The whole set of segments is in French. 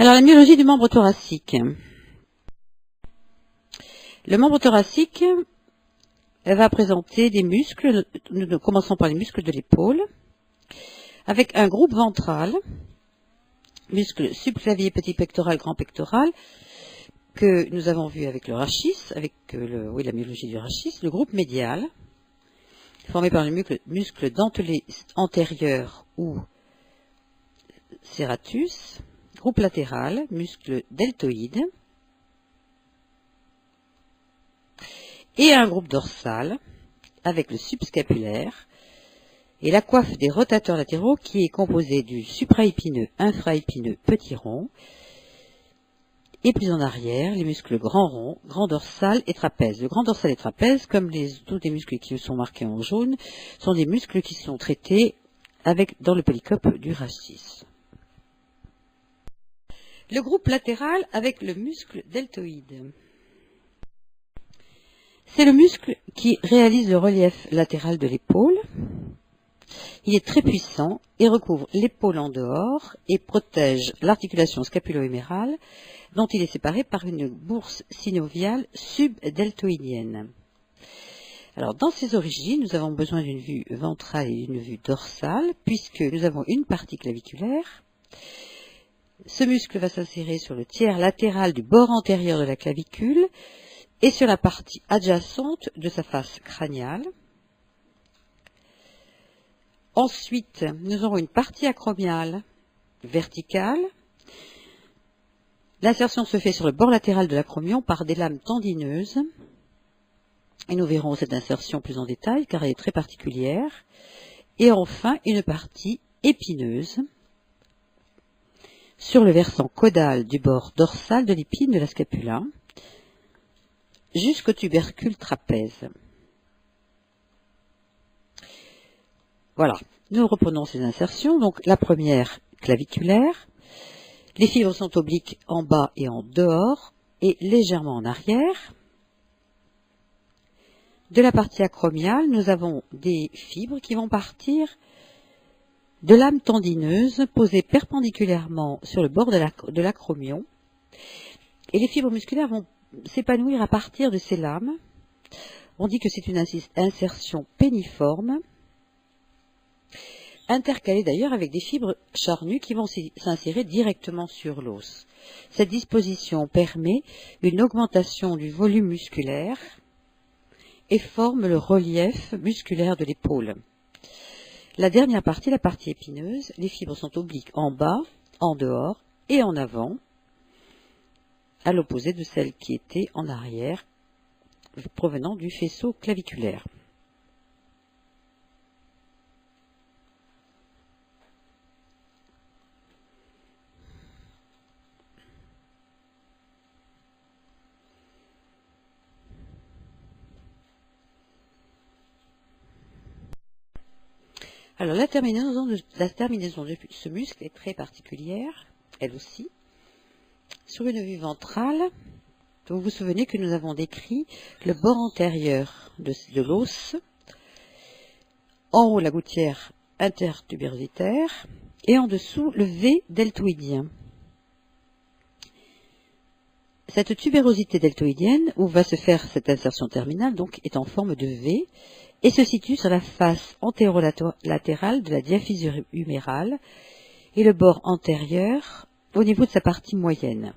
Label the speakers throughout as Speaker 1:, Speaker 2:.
Speaker 1: Alors, la myologie du membre thoracique. Le membre thoracique va présenter des muscles, nous commençons par les muscles de l'épaule, avec un groupe ventral, muscles subclavier, petit pectoral, grand pectoral, que nous avons vu avec le rachis, avec la myologie du rachis, le groupe médial, formé par le muscle dentelé antérieur ou serratus, groupe latéral, muscle deltoïde, et un groupe dorsal avec le subscapulaire et la coiffe des rotateurs latéraux qui est composée du supraépineux, infraépineux, petit rond, et plus en arrière, les muscles grand rond, grand dorsal et trapèze. Le grand dorsal et trapèze, comme tous les muscles qui sont marqués en jaune, sont des muscles qui sont traités dans le polycope du rachis. Le groupe latéral avec le muscle deltoïde. C'est le muscle qui réalise le relief latéral de l'épaule. Il est très puissant et recouvre l'épaule en dehors et protège l'articulation scapulo-humérale dont il est séparé par une bourse synoviale subdeltoïdienne. Alors, dans ses origines, nous avons besoin d'une vue ventrale et d'une vue dorsale puisque nous avons une partie claviculaire. Ce muscle va s'insérer sur le tiers latéral du bord antérieur de la clavicule et sur la partie adjacente de sa face crâniale. Ensuite, nous aurons une partie acromiale verticale. L'insertion se fait sur le bord latéral de l'acromion par des lames tendineuses. Et nous verrons cette insertion plus en détail car elle est très particulière. Et enfin, une partie épineuse sur le versant caudal du bord dorsal de l'épine de la scapula jusqu'au tubercule trapèze. Voilà, nous reprenons ces insertions. Donc la première claviculaire, les fibres sont obliques en bas et en dehors et légèrement en arrière. De la partie acromiale, nous avons des fibres qui vont partir de lames tendineuses posées perpendiculairement sur le bord de l'acromion. Et les fibres musculaires vont s'épanouir à partir de ces lames. On dit que c'est une insertion péniforme, intercalée d'ailleurs avec des fibres charnues qui vont s'insérer directement sur l'os. Cette disposition permet une augmentation du volume musculaire et forme le relief musculaire de l'épaule. La dernière partie, la partie épineuse, les fibres sont obliques en bas, en dehors et en avant, à l'opposé de celle qui était en arrière, provenant du faisceau claviculaire. Alors la terminaison de ce muscle est très particulière, elle aussi. Sur une vue ventrale, vous vous souvenez que nous avons décrit le bord antérieur de l'os, en haut la gouttière intertubérositaire et en dessous le V deltoïdien. Cette tubérosité deltoïdienne, où va se faire cette insertion terminale, donc, est en forme de V et se situe sur la face antérolatérale de la diaphyse humérale et le bord antérieur au niveau de sa partie moyenne.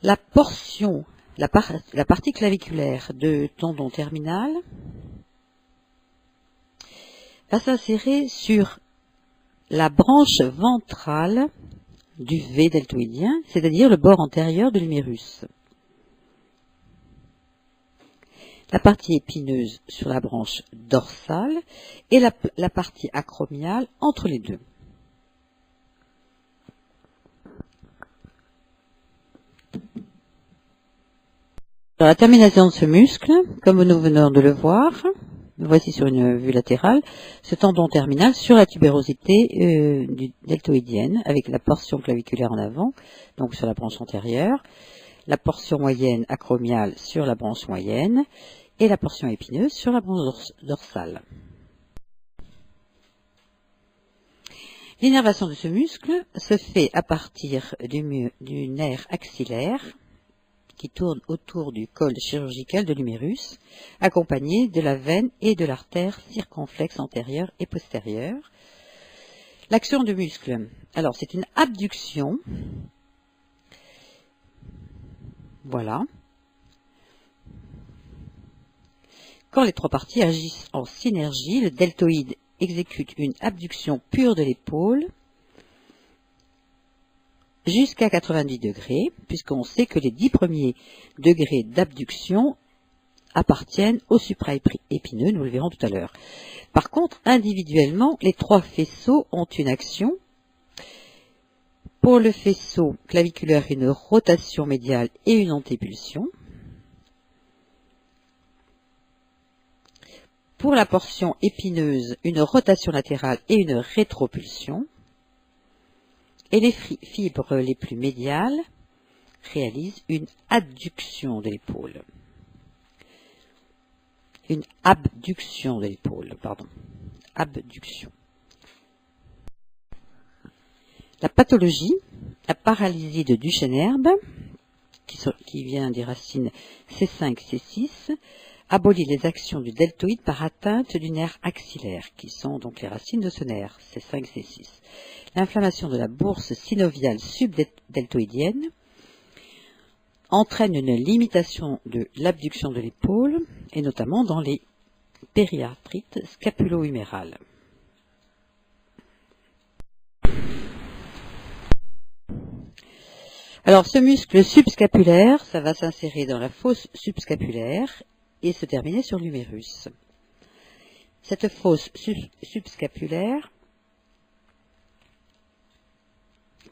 Speaker 1: La partie claviculaire de tendon terminal va s'insérer sur la branche ventrale du V deltoïdien, c'est-à-dire le bord antérieur de l'humérus. La partie épineuse sur la branche dorsale et la partie acromiale entre les deux. Alors, la terminaison de ce muscle, comme nous venons de le voir, voici sur une vue latérale, ce tendon terminal sur la tubérosité deltoïdienne, avec la portion claviculaire en avant, donc sur la branche antérieure, la portion moyenne acromiale sur la branche moyenne, et la portion épineuse sur la branche dorsale. L'innervation de ce muscle se fait à partir du nerf axillaire qui tourne autour du col chirurgical de l'humérus, accompagné de la veine et de l'artère circonflexe antérieure et postérieure. L'action du muscle, alors c'est une abduction, voilà. Quand les trois parties agissent en synergie, le deltoïde exécute une abduction pure de l'épaule jusqu'à 90 degrés, puisqu'on sait que les 10 premiers degrés d'abduction appartiennent au supraépineux, nous le verrons tout à l'heure. Par contre, individuellement, les trois faisceaux ont une action. Pour le faisceau claviculaire, une rotation médiale et une antépulsion. Pour la portion épineuse, une rotation latérale et une rétropulsion. Et les fibres les plus médiales réalisent une adduction de l'épaule. Une abduction de l'épaule, pardon. Abduction. La pathologie, la paralysie de Duchenne-Herbe, qui vient des racines C5, C6, abolit les actions du deltoïde par atteinte du nerf axillaire, qui sont donc les racines de ce nerf, C5, C6. L'inflammation de la bourse synoviale subdeltoïdienne entraîne une limitation de l'abduction de l'épaule, et notamment dans les périarthrites scapulo-humérales. Alors, ce muscle subscapulaire, ça va s'insérer dans la fosse subscapulaire et se terminer sur l'humérus. Cette fosse subscapulaire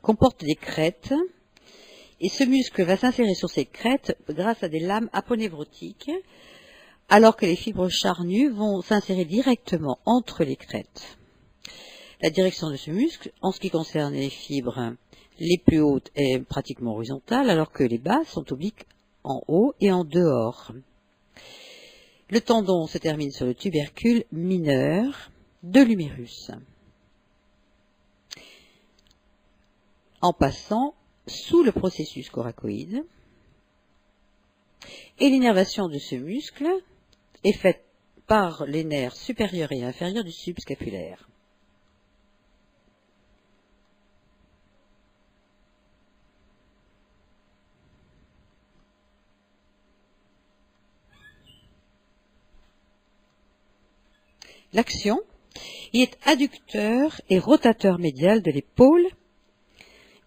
Speaker 1: comporte des crêtes et ce muscle va s'insérer sur ces crêtes grâce à des lames aponevrotiques, alors que les fibres charnues vont s'insérer directement entre les crêtes. La direction de ce muscle, en ce qui concerne les fibres les plus hautes, est pratiquement horizontale, alors que les basses sont obliques en haut et en dehors. Le tendon se termine sur le tubercule mineur de l'humérus, en passant sous le processus coracoïde. Et l'innervation de ce muscle est faite par les nerfs supérieurs et inférieurs du subscapulaire. L'action, il est adducteur et rotateur médial de l'épaule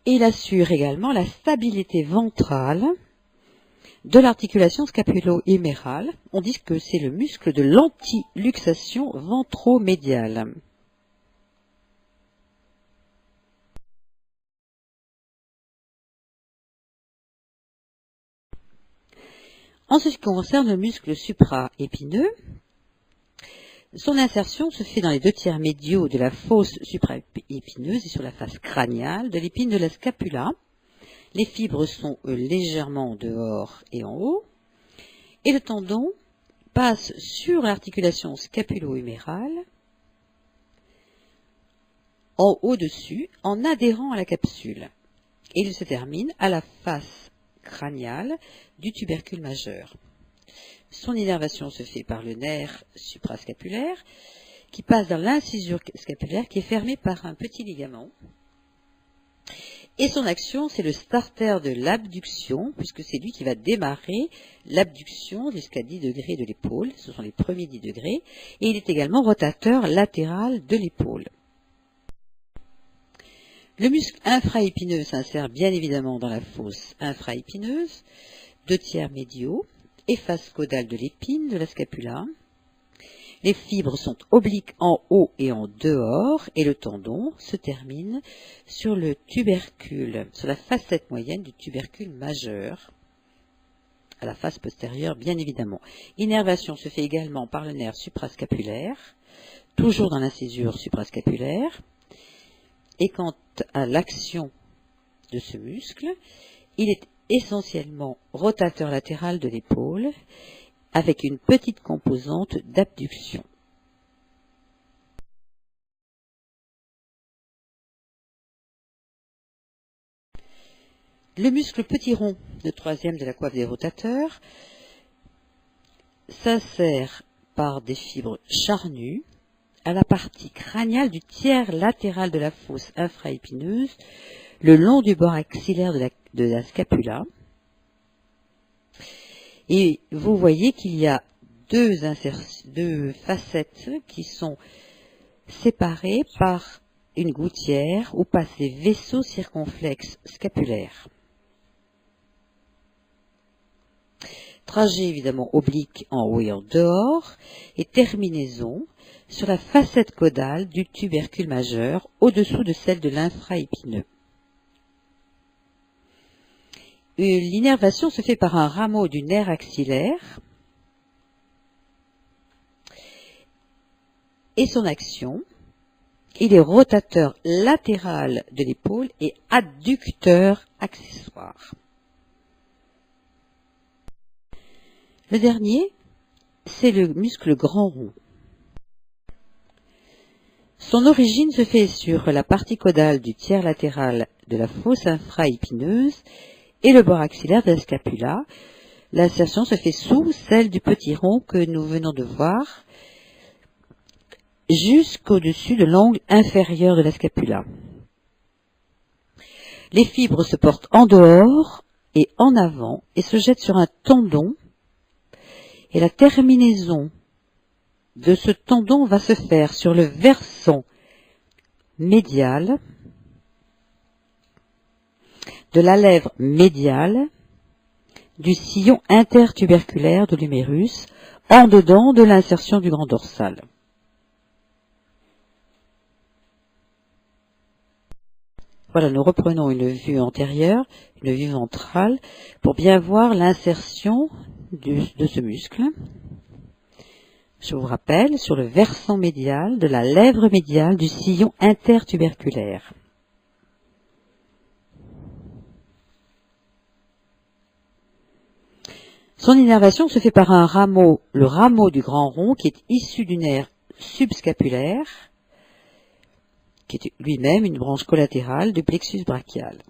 Speaker 1: et il assure également la stabilité ventrale de l'articulation scapulo-humérale. On dit que c'est le muscle de l'antiluxation ventromédiale. En ce qui concerne le muscle supraépineux, son insertion se fait dans les 2 tiers médiaux de la fosse supraépineuse et sur la face crâniale de l'épine de la scapula. Les fibres sont légèrement en dehors et en haut. Et le tendon passe sur l'articulation scapulo-humérale, en au-dessus, en adhérant à la capsule. Et il se termine à la face crâniale du tubercule majeur. Son innervation se fait par le nerf suprascapulaire qui passe dans l'incisure scapulaire qui est fermée par un petit ligament. Et son action, c'est le starter de l'abduction, puisque c'est lui qui va démarrer l'abduction jusqu'à 10 degrés de l'épaule. Ce sont les premiers 10 degrés. Et il est également rotateur latéral de l'épaule. Le muscle infraépineux s'insère bien évidemment dans la fosse infraépineuse, 2 tiers médiaux, et face caudale de l'épine de la scapula. Les fibres sont obliques en haut et en dehors, et le tendon se termine sur le tubercule, sur la facette moyenne du tubercule majeur, à la face postérieure, bien évidemment. L'innervation se fait également par le nerf suprascapulaire, toujours dans l'incisure suprascapulaire. Et quant à l'action de ce muscle, il est essentiellement rotateur latéral de l'épaule, avec une petite composante d'abduction. Le muscle petit rond, le troisième de la coiffe des rotateurs, s'insère par des fibres charnues à la partie crâniale du tiers latéral de la fosse infraépineuse, le long du bord axillaire de la scapula. Et vous voyez qu'il y a deux facettes qui sont séparées par une gouttière où passent les vaisseaux circonflexes scapulaires. Trajet évidemment oblique en haut et en dehors, et terminaison sur la facette caudale du tubercule majeur au-dessous de celle de l'infraépineux. L'innervation se fait par un rameau du nerf axillaire et son action, il est rotateur latéral de l'épaule et adducteur accessoire. Le dernier, c'est le muscle grand rond. Son origine se fait sur la partie caudale du tiers latéral de la fosse infraépineuse et le bord axillaire de la scapula. L'insertion se fait sous celle du petit rond que nous venons de voir, jusqu'au-dessus de l'angle inférieur de la scapula. Les fibres se portent en dehors et en avant et se jettent sur un tendon, et la terminaison de ce tendon va se faire sur le versant médial de la lèvre médiale du sillon intertuberculaire de l'humérus, en dedans de l'insertion du grand dorsal. Voilà, nous reprenons une vue antérieure, une vue ventrale, pour bien voir l'insertion de ce muscle. Je vous rappelle, sur le versant médial de la lèvre médiale du sillon intertuberculaire. Son innervation se fait par un rameau, le rameau du grand rond, qui est issu du nerf subscapulaire, qui est lui-même une branche collatérale du plexus brachial.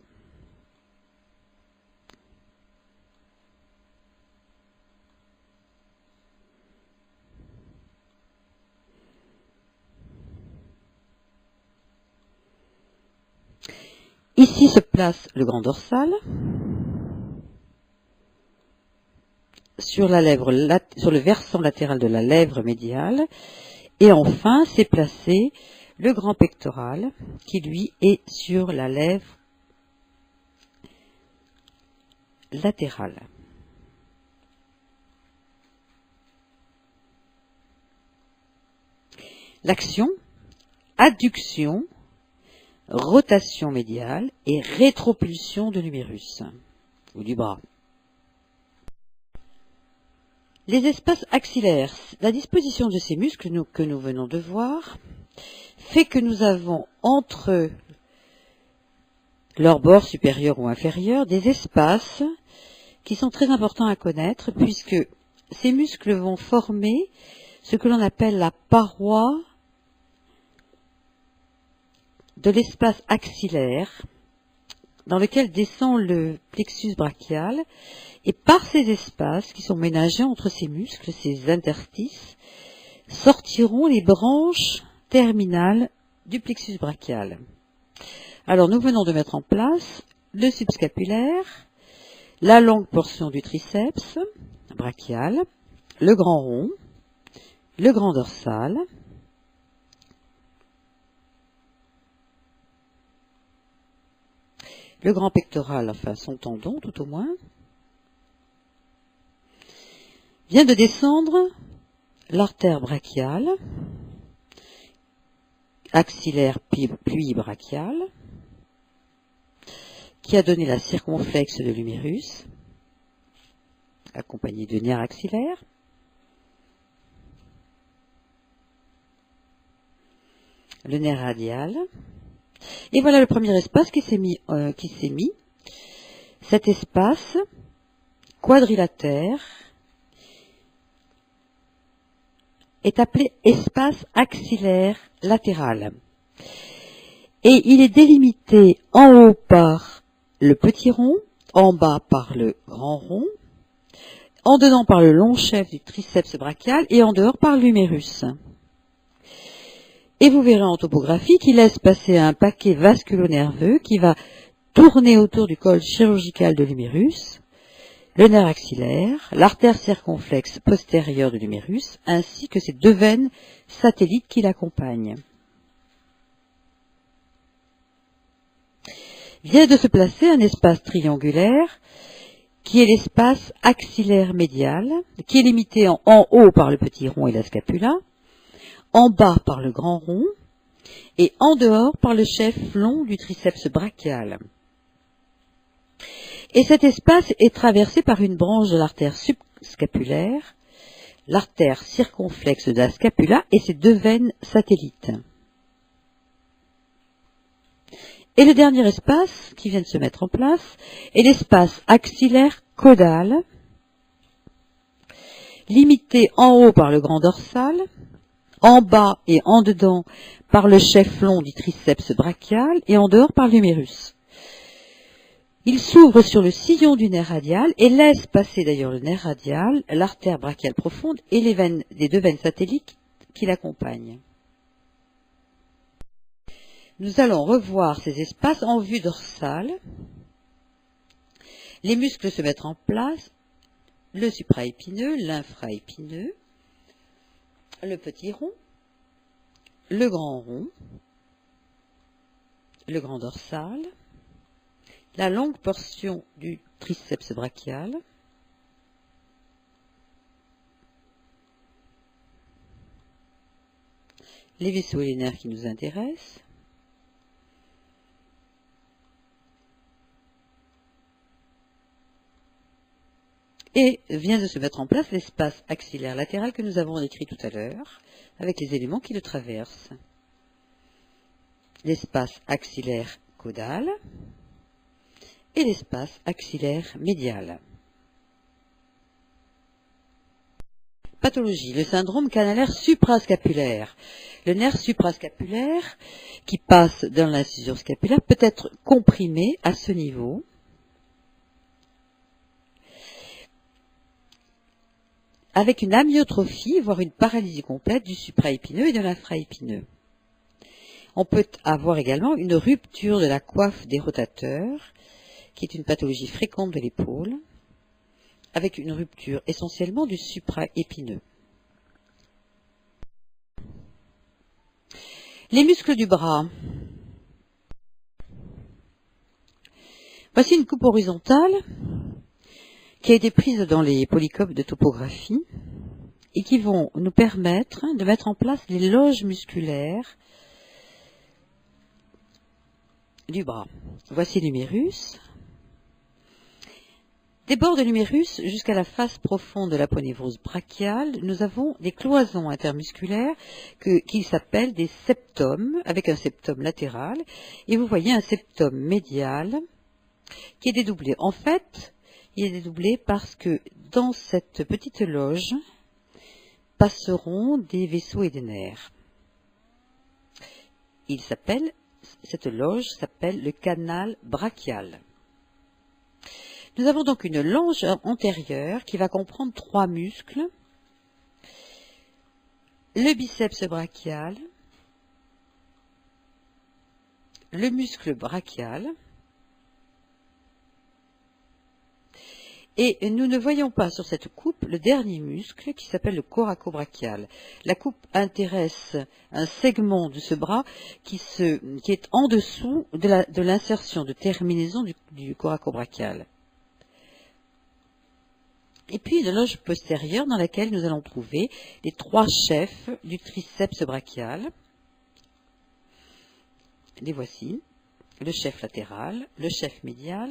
Speaker 1: Ici se place le grand dorsal, sur le versant latéral de la lèvre médiale, et enfin s'est placé le grand pectoral, qui lui est sur la lèvre latérale. L'action, adduction, rotation médiale et rétropulsion de l'humérus, ou du bras. Les espaces axillaires, la disposition de ces muscles que nous venons de voir fait que nous avons entre leur bord supérieur ou inférieur des espaces qui sont très importants à connaître, puisque ces muscles vont former ce que l'on appelle la paroi de l'espace axillaire dans lequel descend le plexus brachial, et par ces espaces qui sont ménagés entre ces muscles, ces interstices, sortiront les branches terminales du plexus brachial. Alors nous venons de mettre en place le subscapulaire, la longue portion du triceps brachial, le grand rond, le grand dorsal, le grand pectoral, enfin son tendon tout au moins, vient de descendre l'artère brachiale, axillaire puis brachiale, qui a donné la circonflexe de l'humérus, accompagné de nerf axillaire. Le nerf radial. Et voilà le premier espace qui s'est mis. Cet espace quadrilatère est appelé espace axillaire latéral. Et il est délimité en haut par le petit rond, en bas par le grand rond, en dedans par le long chef du triceps brachial et en dehors par l'humérus. Et vous verrez en topographie qu'il laisse passer un paquet vasculo-nerveux qui va tourner autour du col chirurgical de l'humérus, le nerf axillaire, l'artère circonflexe postérieure de l'humérus, ainsi que ses deux veines satellites qui l'accompagnent. Vient de se placer un espace triangulaire qui est l'espace axillaire médial, qui est limité en haut par le petit rond et la scapula, en bas par le grand rond et en dehors par le chef long du triceps brachial. Et cet espace est traversé par une branche de l'artère subscapulaire, l'artère circonflexe de la scapula et ses deux veines satellites. Et le dernier espace qui vient de se mettre en place est l'espace axillaire caudal, limité en haut par le grand dorsal, en bas et en dedans par le chef long du triceps brachial et en dehors par l'humérus. Il s'ouvre sur le sillon du nerf radial et laisse passer d'ailleurs le nerf radial, l'artère brachiale profonde et les deux veines satellites qui l'accompagnent. Nous allons revoir ces espaces en vue dorsale. Les muscles se mettent en place, le supraépineux, l'infraépineux, le petit rond, le grand rond, le grand dorsal, la longue portion du triceps brachial, les vaisseaux et les nerfs qui nous intéressent, et vient de se mettre en place l'espace axillaire latéral que nous avons décrit tout à l'heure, avec les éléments qui le traversent. L'espace axillaire caudal et l'espace axillaire médial. Pathologie, le syndrome canalaire suprascapulaire. Le nerf suprascapulaire qui passe dans l'incisure scapulaire peut être comprimé à ce niveau. Avec une amyotrophie, voire une paralysie complète du supraépineux et de l'infraépineux. On peut avoir également une rupture de la coiffe des rotateurs, qui est une pathologie fréquente de l'épaule, avec une rupture essentiellement du supraépineux. Les muscles du bras. Voici une coupe horizontale qui a été prise dans les polycopes de topographie et qui vont nous permettre de mettre en place les loges musculaires du bras. Voici l'humérus. Des bords de l'humérus jusqu'à la face profonde de l'aponévrose brachiale, nous avons des cloisons intermusculaires qui s'appellent des septums, avec un septum latéral, et vous voyez un septum médial qui est dédoublé. En fait, il est dédoublé parce que dans cette petite loge passeront des vaisseaux et des nerfs. Cette loge s'appelle le canal brachial. Nous avons donc une longe antérieure qui va comprendre trois muscles. Le biceps brachial, le muscle brachial, et nous ne voyons pas sur cette coupe le dernier muscle qui s'appelle le coracobrachial. La coupe intéresse un segment de ce bras qui est en dessous de l'insertion de terminaison du coracobrachial. Et puis une loge postérieure dans laquelle nous allons trouver les trois chefs du triceps brachial. Les voici, le chef latéral, le chef médial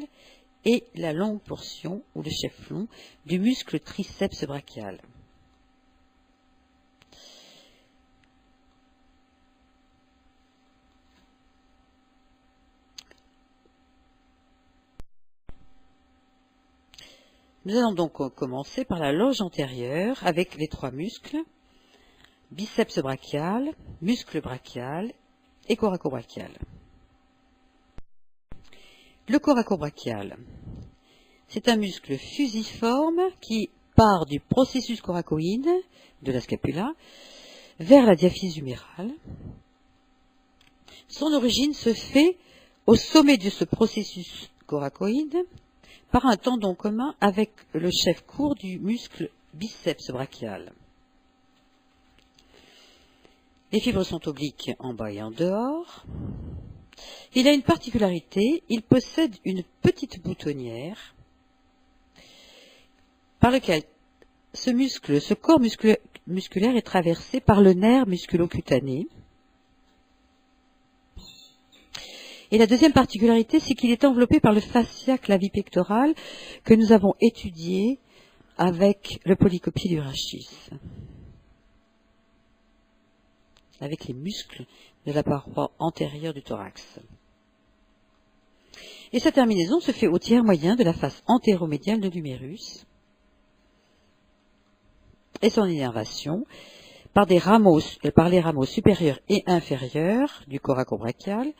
Speaker 1: et la longue portion, ou le chef-long, du muscle triceps brachial. Nous allons donc commencer par la loge antérieure avec les trois muscles, biceps brachial, muscle brachial et coracobrachial. Le coracobrachial, c'est un muscle fusiforme qui part du processus coracoïde de la scapula vers la diaphyse humérale. Son origine se fait au sommet de ce processus coracoïde par un tendon commun avec le chef court du muscle biceps brachial. Les fibres sont obliques en bas et en dehors. Il a une particularité, il possède une petite boutonnière par lequel ce corps musculaire est traversé par le nerf musculo-cutané. Et la deuxième particularité, c'est qu'il est enveloppé par le fascia clavipectoral que nous avons étudié avec le polycopier rachis, avec les muscles de la paroi antérieure du thorax. Et sa terminaison se fait au tiers moyen de la face antéromédiale de l'humérus et son innervation par les rameaux supérieurs et inférieurs du coracobrachial,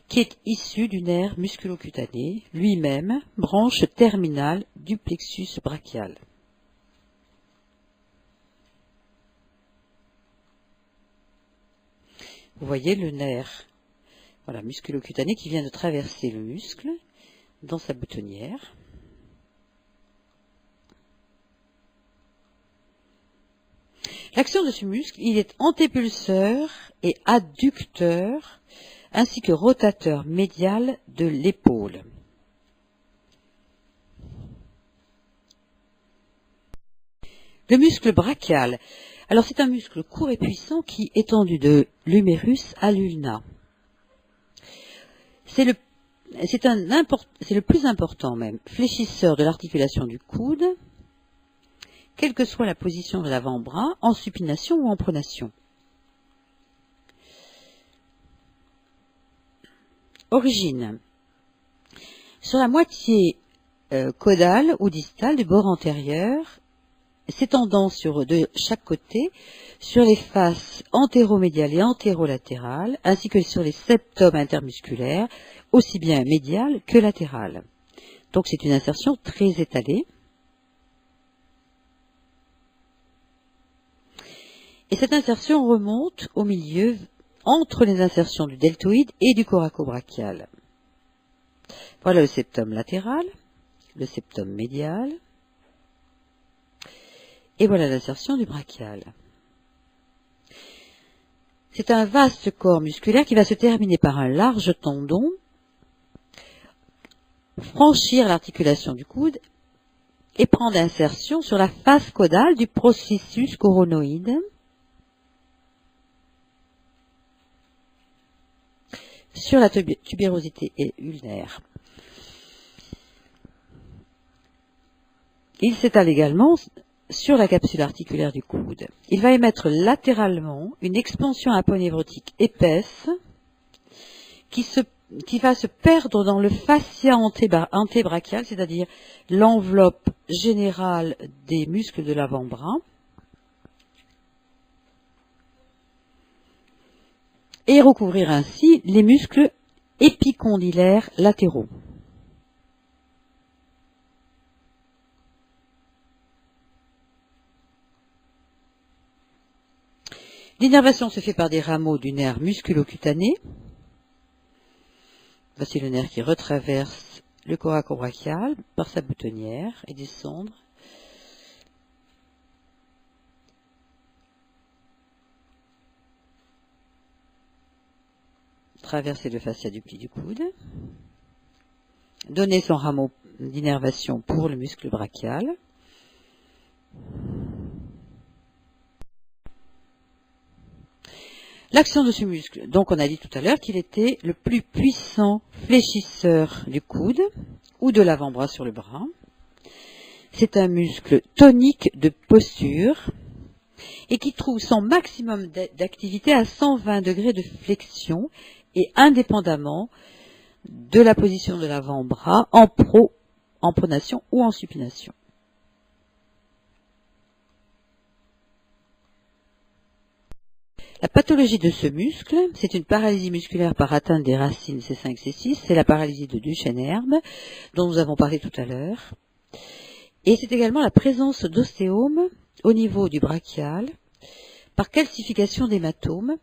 Speaker 1: qui est issu du nerf musculo-cutané, lui-même branche terminale du plexus brachial. Vous voyez le nerf musculo-cutané qui vient de traverser le muscle dans sa boutonnière. L'action de ce muscle, il est antépulseur et adducteur, ainsi que rotateur médial de l'épaule. Le muscle brachial, alors c'est un muscle court et puissant qui est étendu de l'humérus à l'ulna. C'est le plus important même, fléchisseur de l'articulation du coude, quelle que soit la position de l'avant-bras, en supination ou en pronation. Origine. Sur la moitié caudale ou distale du bord antérieur, s'étendant de chaque côté, sur les faces antéromédiales et antérolatérales, ainsi que sur les septums intermusculaires, aussi bien médiales que latérales. Donc c'est une insertion très étalée. Et cette insertion remonte au milieu entre les insertions du deltoïde et du coracobrachial. Voilà le septum latéral, le septum médial, et voilà l'insertion du brachial. C'est un vaste corps musculaire qui va se terminer par un large tendon, franchir l'articulation du coude et prendre insertion sur la face caudale du processus coronoïde, sur la tubérosité ulnaire. Il s'étale également sur la capsule articulaire du coude. Il va émettre latéralement une expansion aponévrotique épaisse qui va se perdre dans le fascia antébrachial, c'est-à-dire l'enveloppe générale des muscles de l'avant-bras, et recouvrir ainsi les muscles épicondylaires latéraux. L'innervation se fait par des rameaux du nerf musculo-cutané. Voici le nerf qui retraverse le coracobrachial par sa boutonnière et descendre. Traverser le fascia du pli du coude. Donner son rameau d'innervation pour le muscle brachial. L'action de ce muscle, donc on a dit tout à l'heure qu'il était le plus puissant fléchisseur du coude, ou de l'avant-bras sur le bras. C'est un muscle tonique de posture et qui trouve son maximum d'activité à 120 degrés de flexion et indépendamment de la position de l'avant-bras en pronation ou en supination. La pathologie de ce muscle, c'est une paralysie musculaire par atteinte des racines C5, C6, c'est la paralysie de Duchenne-Herbe, dont nous avons parlé tout à l'heure. Et c'est également la présence d'ostéomes au niveau du brachial, par calcification d'hématomes.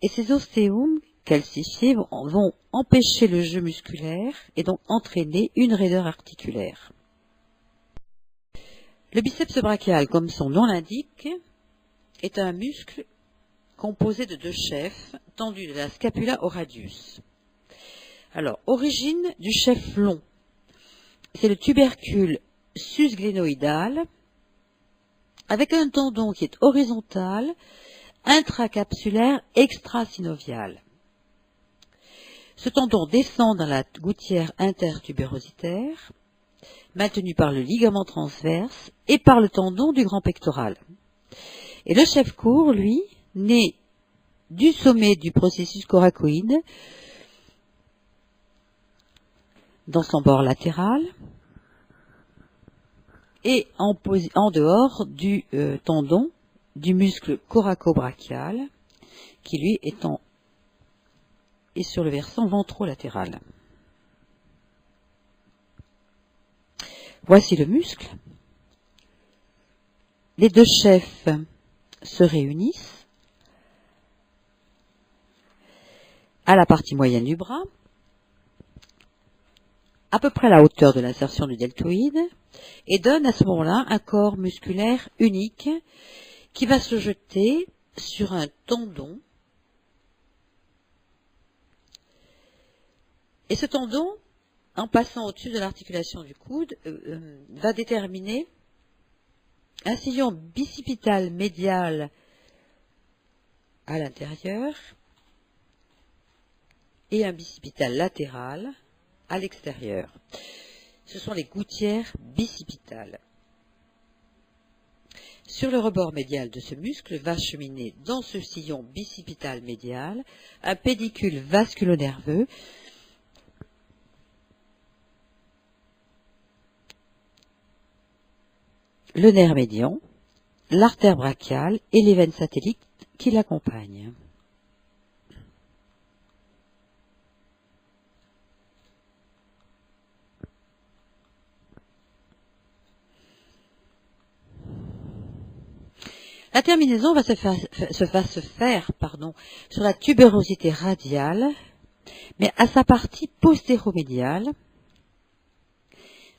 Speaker 1: Et ces ostéomes calcifiés vont empêcher le jeu musculaire et donc entraîner une raideur articulaire. Le biceps brachial, comme son nom l'indique, est un muscle composé de deux chefs tendus de la scapula au radius. Alors, origine du chef long, c'est le tubercule susglénoïdal avec un tendon qui est horizontal, intracapsulaire, extrasynovial. Ce tendon descend dans la gouttière intertubérositaire, maintenu par le ligament transverse et par le tendon du grand pectoral. Et le chef court, lui, naît du sommet du processus coracoïde dans son bord latéral et en dehors du tendon du muscle coraco-brachial qui lui est sur le versant ventrolatéral. Voici le muscle. Les deux chefs se réunissent à la partie moyenne du bras, à peu près à la hauteur de l'insertion du deltoïde, et donne à ce moment-là un corps musculaire unique qui va se jeter sur un tendon. Et ce tendon, en passant au-dessus de l'articulation du coude, va déterminer un sillon bicipital médial à l'intérieur et un bicipital latéral à l'extérieur. Ce sont les gouttières bicipitales. Sur le rebord médial de ce muscle va cheminer dans ce sillon bicipital médial un pédicule vasculonerveux le nerf médian, l'artère brachiale et les veines satellites qui l'accompagnent. La terminaison va se faire sur la tubérosité radiale, mais à sa partie postéromédiale,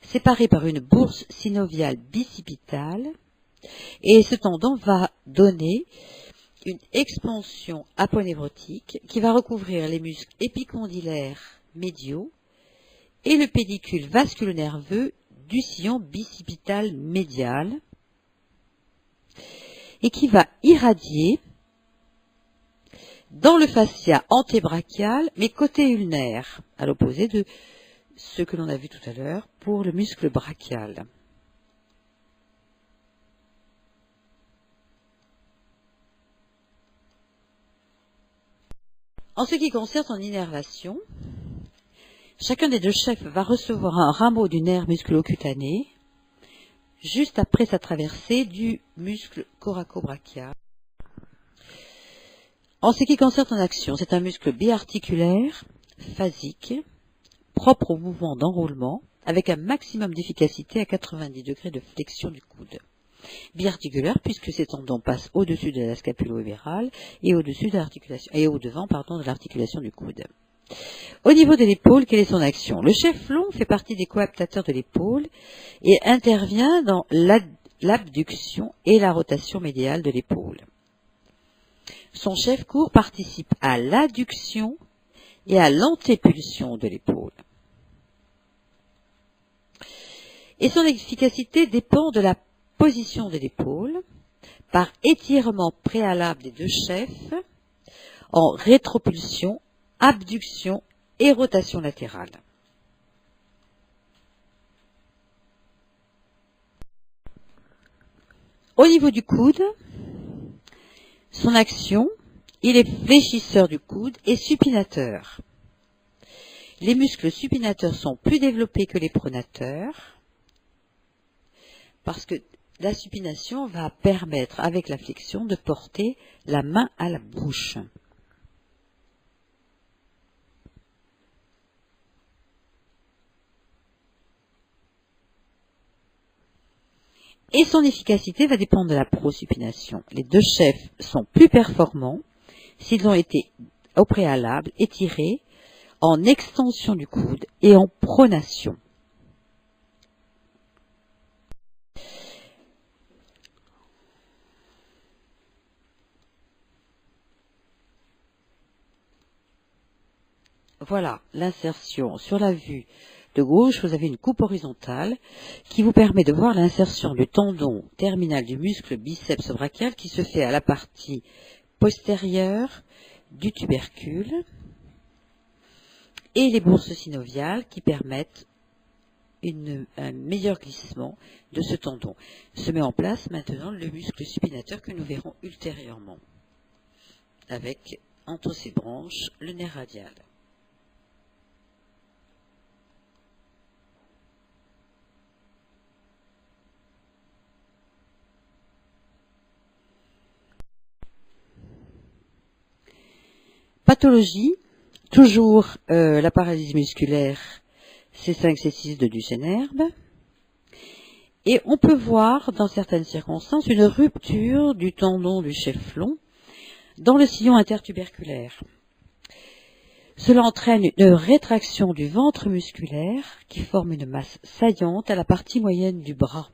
Speaker 1: séparée par une bourse synoviale bicipitale, et ce tendon va donner une expansion aponévrotique qui va recouvrir les muscles épicondylaires médiaux et le pédicule vasculonerveux du sillon bicipital médial, et qui va irradier dans le fascia antébrachial, mais côté ulnaire, à l'opposé de ce que l'on a vu tout à l'heure pour le muscle brachial. En ce qui concerne son innervation, chacun des deux chefs va recevoir un rameau du nerf musculo-cutané juste après sa traversée du muscle coraco-brachial. En ce qui concerne son action, c'est un muscle biarticulaire, phasique, propre au mouvement d'enroulement, avec un maximum d'efficacité à 90 degrés de flexion du coude. Biarticulaire, puisque ces tendons passent au-dessus de la scapulo-humérale et au-dessus de l'articulation, et au-devant, de l'articulation du coude. Au niveau de l'épaule, quelle est son action? Le chef long fait partie des coaptateurs de l'épaule et intervient dans l'abduction et la rotation médiale de l'épaule. Son chef court participe à l'adduction et à l'antépulsion de l'épaule. Et son efficacité dépend de la position de l'épaule par étirement préalable des deux chefs en rétropulsion, abduction et rotation latérale. Au niveau du coude, son action, il est fléchisseur du coude et supinateur. Les muscles supinateurs sont plus développés que les pronateurs parce que la supination va permettre, avec la flexion, de porter la main à la bouche. Et son efficacité va dépendre de la prosupination. Les deux chefs sont plus performants s'ils ont été au préalable étirés en extension du coude et en pronation. Voilà l'insertion sur la vue de gauche. Vous avez une coupe horizontale qui vous permet de voir l'insertion du tendon terminal du muscle biceps brachial qui se fait à la partie postérieure du tubercule et les bourses synoviales qui permettent un meilleur glissement de ce tendon. Se met en place maintenant le muscle supinateur que nous verrons ultérieurement avec entre ses branches le nerf radial. Pathologie, toujours la paralysie musculaire C5, C6 de Duchesne-Herbe. Et on peut voir dans certaines circonstances une rupture du tendon du cheflon dans le sillon intertuberculaire. Cela entraîne une rétraction du ventre musculaire qui forme une masse saillante à la partie moyenne du bras.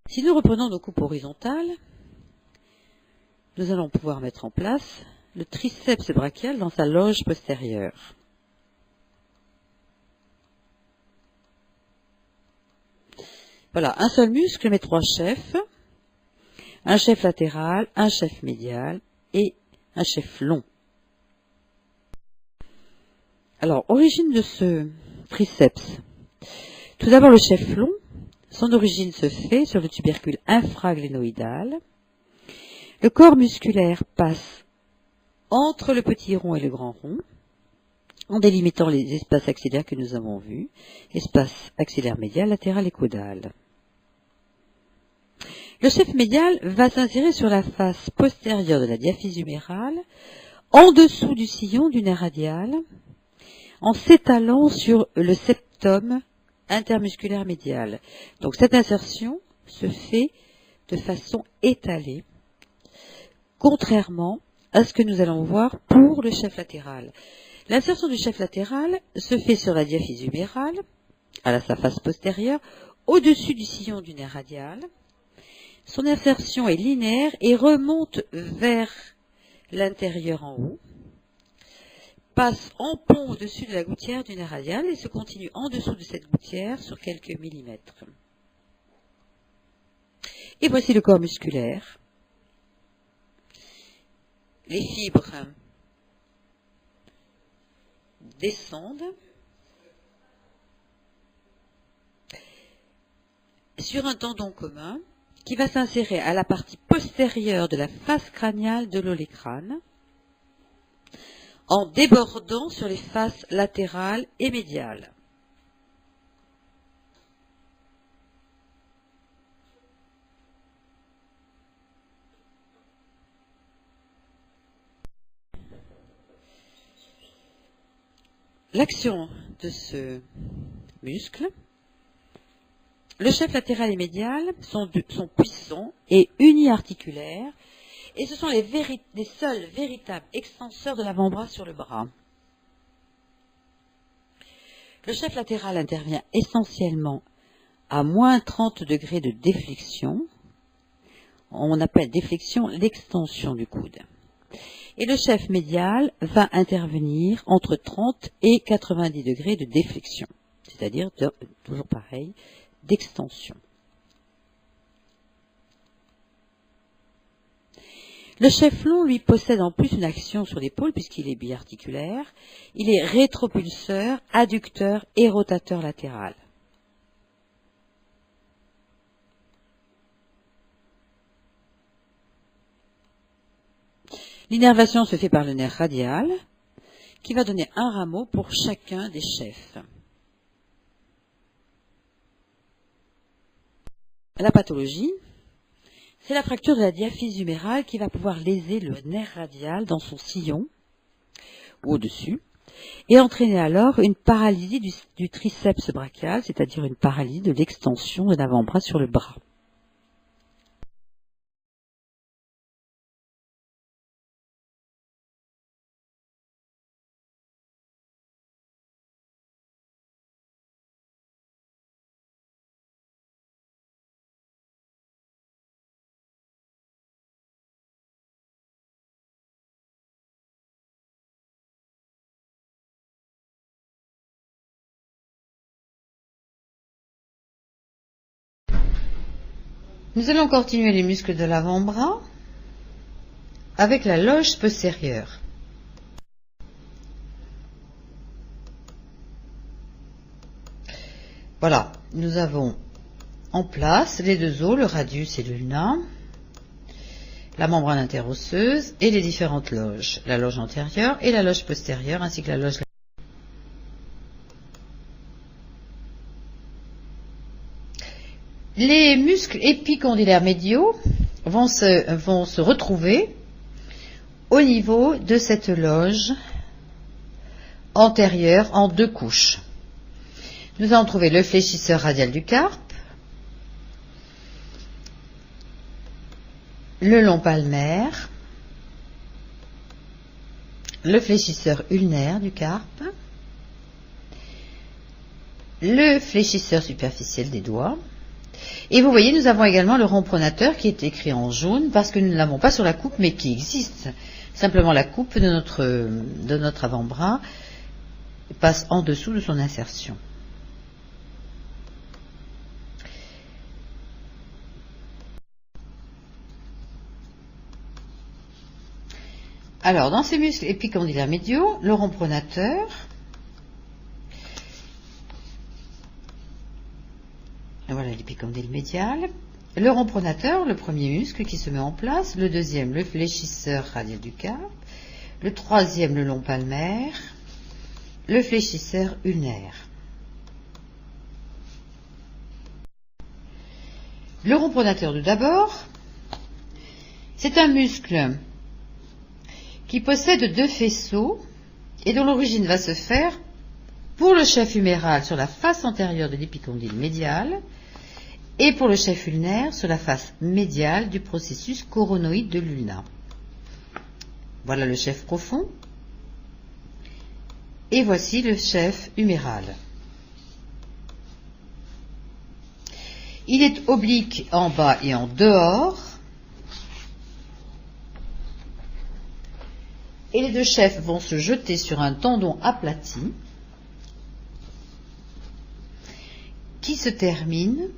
Speaker 1: Si nous reprenons nos coupes horizontales, nous allons pouvoir mettre en place le triceps brachial dans sa loge postérieure. Voilà, un seul muscle mais trois chefs, un chef latéral, un chef médial et un chef long. Alors, origine de ce triceps. Tout d'abord, le chef long, son origine se fait sur le tubercule infraglénoïdal. Le corps musculaire passe entre le petit rond et le grand rond, en délimitant les espaces axillaires que nous avons vus, espace axillaire médial, latéral et caudal. Le chef médial va s'insérer sur la face postérieure de la diaphyse humérale, en dessous du sillon du nerf radial, en s'étalant sur le septum intermusculaire médial. Donc cette insertion se fait de façon étalée, contrairement à ce que nous allons voir pour le chef latéral. L'insertion du chef latéral se fait sur la diaphyse humérale, à sa face postérieure, au-dessus du sillon du nerf radial. Son insertion est linéaire et remonte vers l'intérieur en haut, passe en pont au-dessus de la gouttière du nerf radial et se continue en dessous de cette gouttière sur quelques millimètres. Et voici le corps musculaire. Les fibres descendent sur un tendon commun qui va s'insérer à la partie postérieure de la face crâniale de l'olécrâne en débordant sur les faces latérales et médiales. L'action de ce muscle, le chef latéral et médial sont puissants et uniarticulaires et ce sont les seuls véritables extenseurs de l'avant-bras sur le bras. Le chef latéral intervient essentiellement à moins 30 degrés de déflexion. On appelle déflexion l'extension du coude. Et le chef médial va intervenir entre 30 et 90 degrés de déflexion, c'est-à-dire toujours pareil, d'extension. Le chef long, lui, possède en plus une action sur l'épaule puisqu'il est biarticulaire. Il est rétropulseur, adducteur et rotateur latéral. L'innervation se fait par le nerf radial, qui va donner un rameau pour chacun des chefs. La pathologie, c'est la fracture de la diaphyse humérale qui va pouvoir léser le nerf radial dans son sillon, ou au-dessus, et entraîner alors une paralysie du triceps brachial, c'est-à-dire une paralysie de l'extension de l'avant-bras sur le bras.
Speaker 2: Nous allons continuer les muscles de l'avant-bras avec la loge postérieure. Voilà, nous avons en place les deux os, le radius et l'ulna, la membrane interosseuse et les différentes loges, la loge antérieure et la loge postérieure ainsi que la loge. Les muscles épicondylaires médiaux vont se retrouver au niveau de cette loge antérieure en deux couches. Nous allons trouver le fléchisseur radial du carpe, le long palmaire, le fléchisseur ulnaire du carpe, le fléchisseur superficiel des doigts. Et vous voyez, nous avons également le rond pronateur qui est écrit en jaune parce que nous ne l'avons pas sur la coupe mais qui existe. Simplement la coupe de notre avant-bras passe en dessous de son insertion. Alors, dans ces muscles épicondylaires médiaux, le rond pronateur, voilà l'épicondyle médial, le rond pronateur, le premier muscle qui se met en place, le deuxième, le fléchisseur radial du carpe, le troisième, le long palmaire, le fléchisseur ulnaire. Le rond pronateur tout d'abord, c'est un muscle qui possède deux faisceaux et dont l'origine va se faire pour le chef huméral sur la face antérieure de l'épicondyle médial et pour le chef ulnaire sur la face médiale du processus coronoïde de l'ulna. Voilà le chef profond et voici le chef huméral. Il est oblique en bas et en dehors. Et les deux chefs vont se jeter sur un tendon aplati qui se termine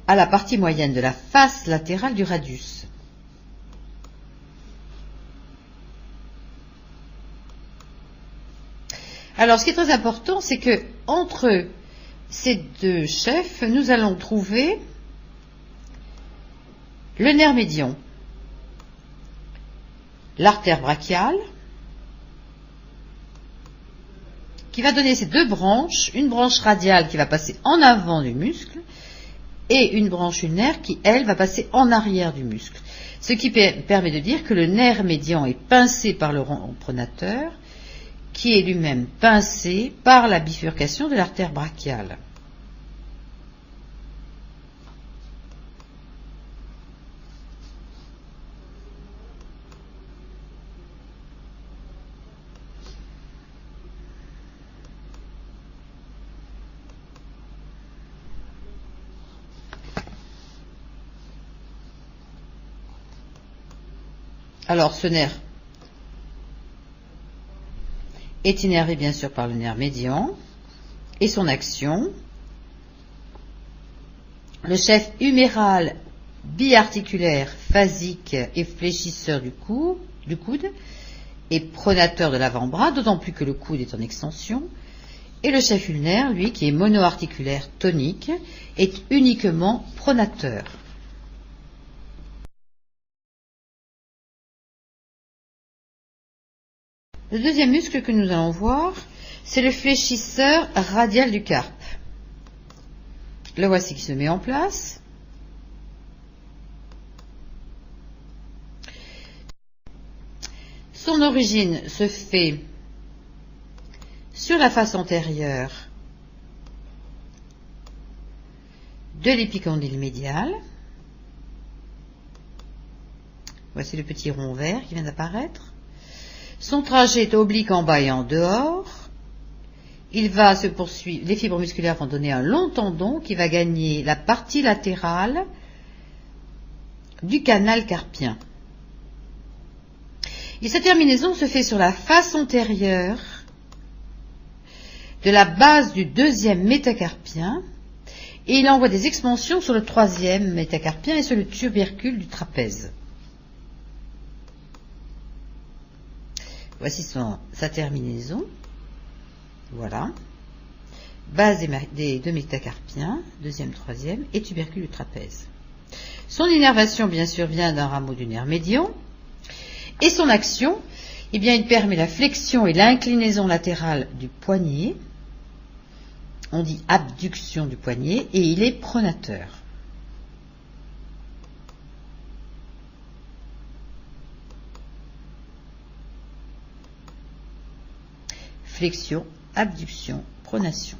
Speaker 2: à la partie moyenne de la face latérale du radius. Alors, ce qui est très important, c'est que entre ces deux chefs, nous allons trouver le nerf médian, l'artère brachiale, qui va donner ces deux branches, une branche radiale qui va passer en avant du muscle et une branche ulnaire qui, elle, va passer en arrière du muscle. Ce qui permet de dire que le nerf médian est pincé par le rond pronateur, qui est lui-même pincé par la bifurcation de l'artère brachiale. Alors, ce nerf est innervé bien sûr par le nerf médian et son action. Le chef huméral biarticulaire, phasique et fléchisseur du coude et pronateur de l'avant-bras, d'autant plus que le coude est en extension. Et le chef ulnaire, lui, qui est monoarticulaire tonique, est uniquement pronateur. Le deuxième muscle que nous allons voir, c'est le fléchisseur radial du carpe. Le voici qui se met en place. Son origine se fait sur la face antérieure de l'épicondyle médial. Voici le petit rond vert qui vient d'apparaître. Son trajet est oblique en bas et en dehors. Il va se poursuivre, les fibres musculaires vont donner un long tendon qui va gagner la partie latérale du canal carpien. Et sa terminaison se fait sur la face antérieure de la base du deuxième métacarpien et il envoie des expansions sur le troisième métacarpien et sur le tubercule du trapèze. Voici sa terminaison. Voilà. Base des deux métacarpiens, deuxième, troisième, et tubercule du trapèze. Son innervation, bien sûr, vient d'un rameau du nerf médian. Et son action, eh bien, il permet la flexion et l'inclinaison latérale du poignet. On dit abduction du poignet, et il est pronateur. Flexion, abduction, pronation.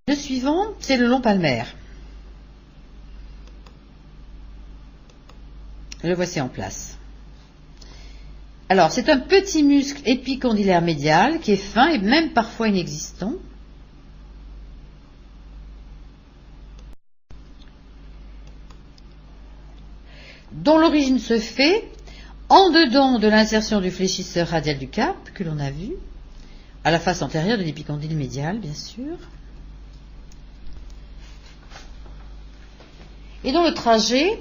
Speaker 2: Le suivant, c'est le long palmaire. Le voici en place. Alors, c'est un petit muscle épicondylaire médial qui est fin et même parfois inexistant. Dont l'origine se fait en dedans de l'insertion du fléchisseur radial du carpe que l'on a vu, à la face antérieure de l'épicondyle médial, bien sûr, et dont le trajet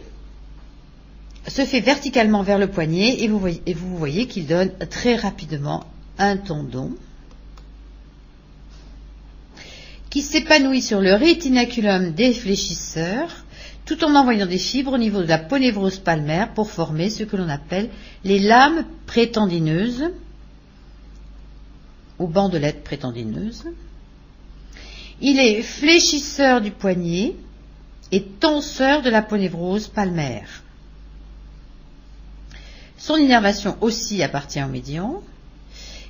Speaker 2: se fait verticalement vers le poignet, et vous voyez qu'il donne très rapidement un tendon qui s'épanouit sur le rétinaculum des fléchisseurs, tout en envoyant des fibres au niveau de la ponévrose palmaire pour former ce que l'on appelle les lames prétendineuses, ou bandelettes prétendineuses. Il est fléchisseur du poignet et tenseur de la ponévrose palmaire. Son innervation aussi appartient au médian.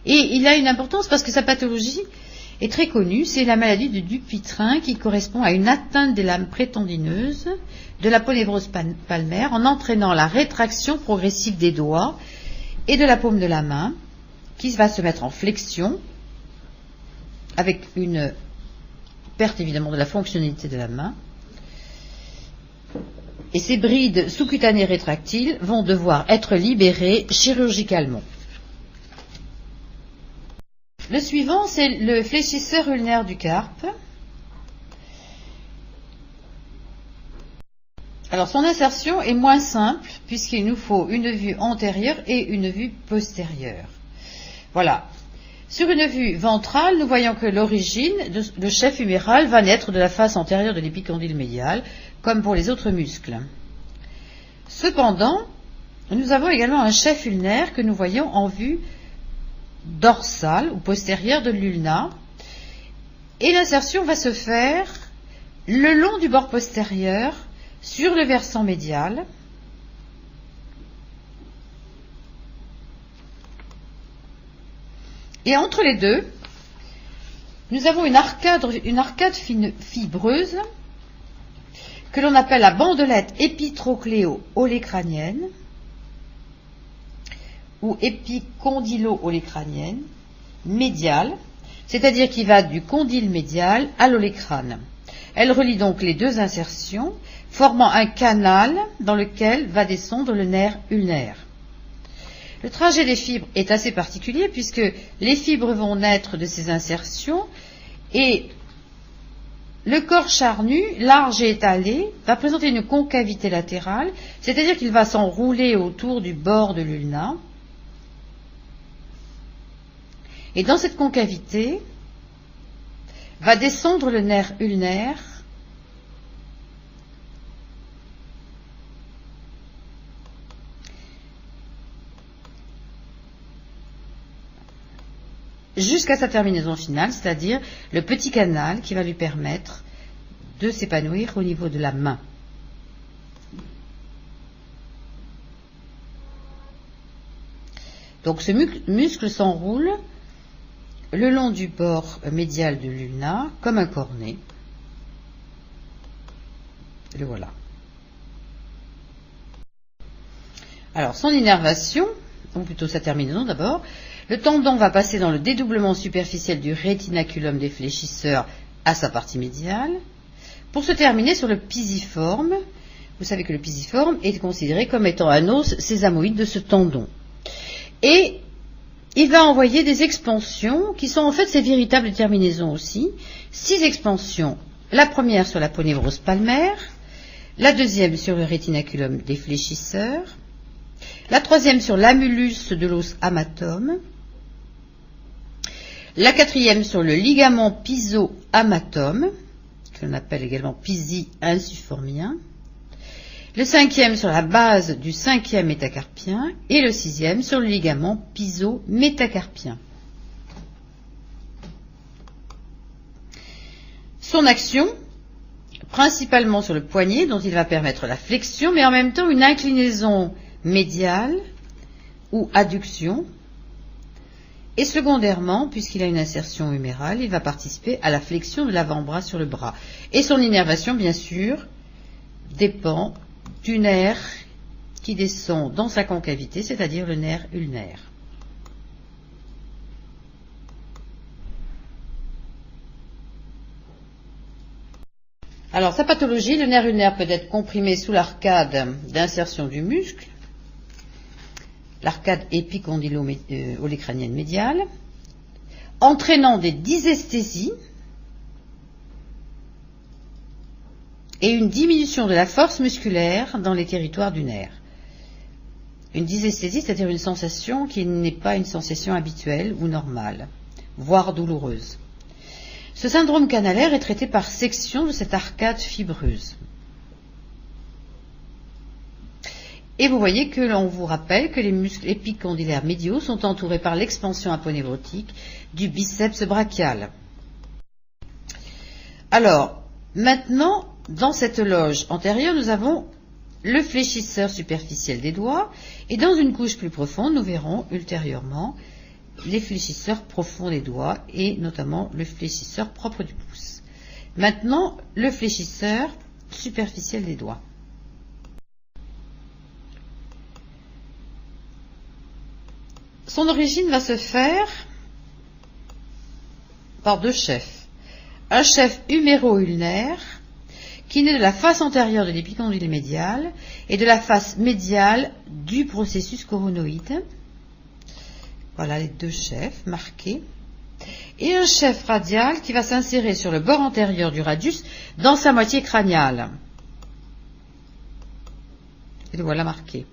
Speaker 2: Et il a une importance parce que sa pathologie est très connue, c'est la maladie de Dupuytren qui correspond à une atteinte des lames prétendineuses de la ponévrose palmaire en entraînant la rétraction progressive des doigts et de la paume de la main qui va se mettre en flexion avec une perte évidemment de la fonctionnalité de la main. Et ces brides sous-cutanées rétractiles vont devoir être libérées chirurgicalement. Le suivant, c'est le fléchisseur ulnaire du carpe. Alors, son insertion est moins simple, puisqu'il nous faut une vue antérieure et une vue postérieure. Voilà. Sur une vue ventrale, nous voyons que l'origine, le chef huméral, va naître de la face antérieure de l'épicondyle médial, comme pour les autres muscles. Cependant, nous avons également un chef ulnaire que nous voyons en vue dorsale ou postérieure de l'ulna, et l'insertion va se faire le long du bord postérieur sur le versant médial, et entre les deux, nous avons une arcade fibreuse que l'on appelle la bandelette épitrocléo-olécrânienne ou épicondylo-olécrânienne médiale, c'est-à-dire qui va du condyle médial à l'olécrâne. Elle relie donc les deux insertions, formant un canal dans lequel va descendre le nerf ulnaire. Le trajet des fibres est assez particulier puisque les fibres vont naître de ces insertions et le corps charnu, large et étalé, va présenter une concavité latérale, c'est-à-dire qu'il va s'enrouler autour du bord de l'ulna. Et dans cette concavité va descendre le nerf ulnaire jusqu'à sa terminaison finale, c'est-à-dire le petit canal qui va lui permettre de s'épanouir au niveau de la main. Donc ce muscle s'enroule le long du bord médial de l'ulna comme un cornet. Le voilà. Alors son innervation, ou plutôt sa terminaison d'abord, le tendon va passer dans le dédoublement superficiel du rétinaculum des fléchisseurs à sa partie médiale, pour se terminer sur le pisiforme. Vous savez que le pisiforme est considéré comme étant un os sésamoïde de ce tendon. Et il va envoyer des expansions qui sont en fait ses véritables terminaisons aussi. 6 expansions. La première sur la ponévrose palmaire, la deuxième sur le rétinaculum des fléchisseurs, la troisième sur l'amulus de l'os hamatome, la quatrième sur le ligament piso-hamatome, que l'on appelle également pisi insuformien, le cinquième sur la base du cinquième métacarpien et le sixième sur le ligament piso-métacarpien. Son action, principalement sur le poignet, dont il va permettre la flexion, mais en même temps une inclinaison médiale ou adduction. Et secondairement, puisqu'il a une insertion humérale, il va participer à la flexion de l'avant-bras sur le bras. Et son innervation, bien sûr, dépend du nerf qui descend dans sa concavité, c'est-à-dire le nerf ulnaire. Alors, sa pathologie, le nerf ulnaire peut être comprimé sous l'arcade d'insertion du muscle, l'arcade épicondylo-olécrânienne médiale, entraînant des dysesthésies et une diminution de la force musculaire dans les territoires du nerf. Une dysesthésie, c'est-à-dire une sensation qui n'est pas une sensation habituelle ou normale, voire douloureuse. Ce syndrome canalaire est traité par section de cette arcade fibreuse. Et vous voyez que l'on vous rappelle que les muscles épicondylaires médiaux sont entourés par l'expansion aponévrotique du biceps brachial. Alors, maintenant, dans cette loge antérieure, nous avons le fléchisseur superficiel des doigts, et dans une couche plus profonde, nous verrons ultérieurement les fléchisseurs profonds des doigts, et notamment le fléchisseur propre du pouce. Maintenant, le fléchisseur superficiel des doigts. Son origine va se faire par 2 chefs. Un chef huméro-ulnaire, qui naît de la face antérieure de l'épicondyle médial et de la face médiale du processus coronoïde. Voilà les 2 chefs marqués. Et un chef radial qui va s'insérer sur le bord antérieur du radius dans sa moitié crâniale. Et le voilà marqué.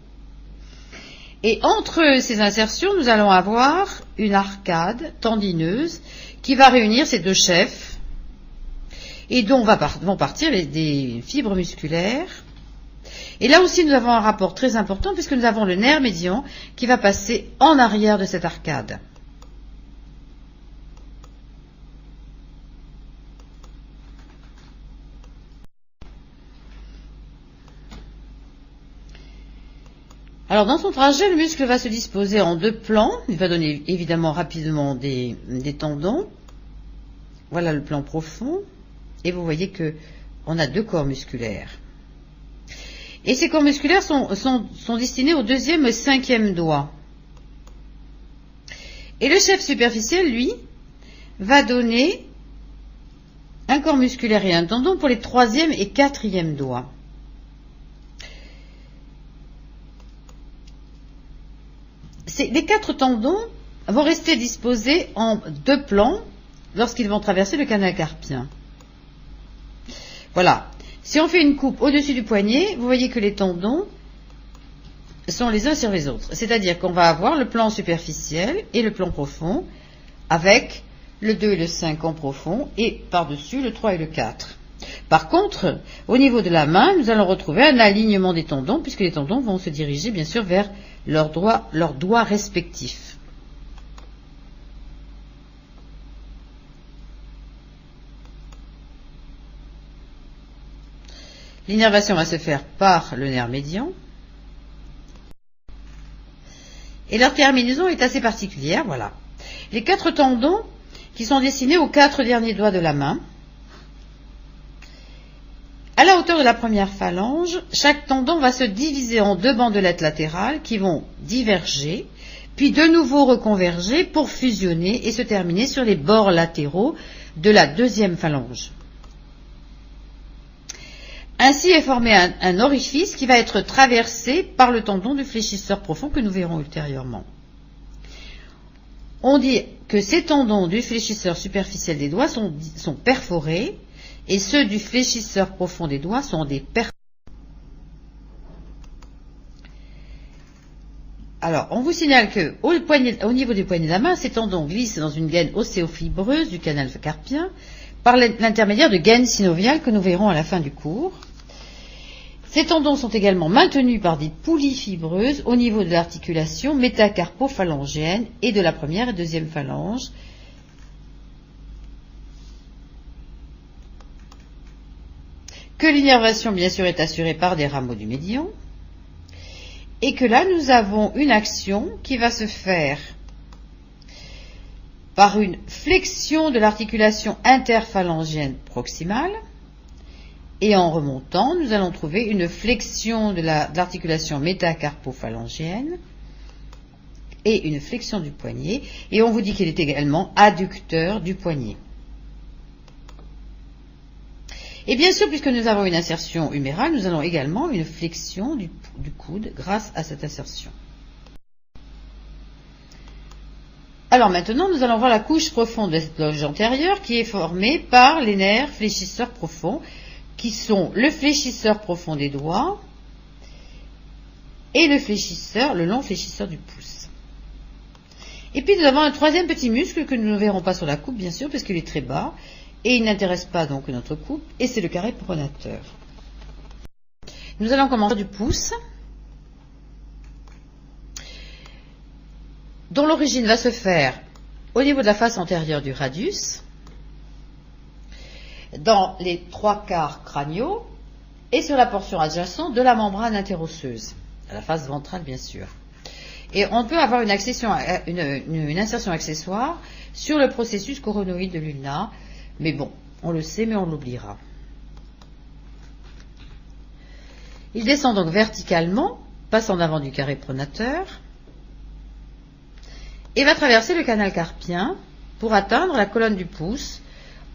Speaker 2: Et entre ces insertions, nous allons avoir une arcade tendineuse qui va réunir ces 2 chefs et dont vont partir des fibres musculaires. Et là aussi, nous avons un rapport très important puisque nous avons le nerf médian qui va passer en arrière de cette arcade. Alors, dans son trajet, le muscle va se disposer en 2 plans. Il va donner évidemment rapidement des tendons. Voilà le plan profond. Et vous voyez que on a 2 corps musculaires. Et ces corps musculaires sont destinés au 2e et 5e doigt. Et le chef superficiel, lui, va donner un corps musculaire et un tendon pour les 3e et 4e doigts. Les 4 tendons vont rester disposés en 2 plans lorsqu'ils vont traverser le canal carpien. Voilà. Si on fait une coupe au-dessus du poignet, vous voyez que les tendons sont les uns sur les autres. C'est-à-dire qu'on va avoir le plan superficiel et le plan profond, avec le 2 et le 5 en profond, et par-dessus le 3 et le 4. Par contre, au niveau de la main, nous allons retrouver un alignement des tendons, puisque les tendons vont se diriger bien sûr vers leurs doigts respectifs. L'innervation va se faire par le nerf médian. Et leur terminaison est assez particulière, voilà. Les 4 tendons qui sont dessinés aux 4 derniers doigts de la main. À la hauteur de la première phalange, chaque tendon va se diviser en 2 bandelettes latérales qui vont diverger, puis de nouveau reconverger pour fusionner et se terminer sur les bords latéraux de la deuxième phalange. Ainsi est formé un orifice qui va être traversé par le tendon du fléchisseur profond que nous verrons ultérieurement. On dit que ces tendons du fléchisseur superficiel des doigts sont perforés et ceux du fléchisseur profond des doigts sont des perforés. Alors, on vous signale que au niveau des poignets de la main, ces tendons glissent dans une gaine osséofibreuse du canal carpien par l'intermédiaire de gaines synoviales que nous verrons à la fin du cours. Ces tendons sont également maintenus par des poulies fibreuses au niveau de l'articulation métacarpophalangienne et de la première et deuxième phalange. Que l'innervation, bien sûr, est assurée par des rameaux du médian. Et que là, nous avons une action qui va se faire par une flexion de l'articulation interphalangienne proximale. Et en remontant, nous allons trouver une flexion de l'articulation métacarpophalangienne et une flexion du poignet. Et on vous dit qu'il est également adducteur du poignet. Et bien sûr, puisque nous avons une insertion humérale, nous avons également une flexion du coude grâce à cette insertion. Alors maintenant, nous allons voir la couche profonde de cette loge antérieure qui est formée par les nerfs fléchisseurs profonds, qui sont le fléchisseur profond des doigts et le long fléchisseur du pouce. Et puis nous avons un troisième petit muscle que nous ne verrons pas sur la coupe, bien sûr, parce qu'il est très bas, et il n'intéresse pas donc notre coupe, et c'est le carré pronateur. Nous allons commencer du pouce, dont l'origine va se faire au niveau de la face antérieure du radius, dans les 3/4 crâniaux et sur la portion adjacente de la membrane interosseuse, à la face ventrale bien sûr. Et on peut avoir une insertion accessoire sur le processus coronoïde de l'ulna, mais bon, on le sait mais on l'oubliera. Il descend donc verticalement, passe en avant du carré pronateur et va traverser le canal carpien pour atteindre la colonne du pouce,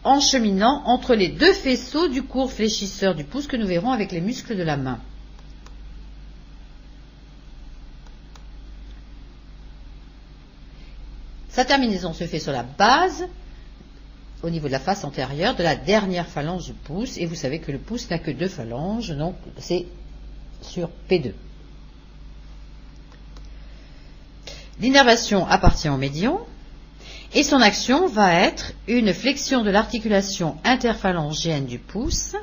Speaker 2: en cheminant entre les 2 faisceaux du court fléchisseur du pouce que nous verrons avec les muscles de la main. Sa terminaison se fait sur la base, au niveau de la face antérieure, de la dernière phalange du pouce, et vous savez que le pouce n'a que 2 phalanges, donc c'est sur P2. L'innervation appartient au médian. Et son action va être une flexion de l'articulation interphalangienne du pouce,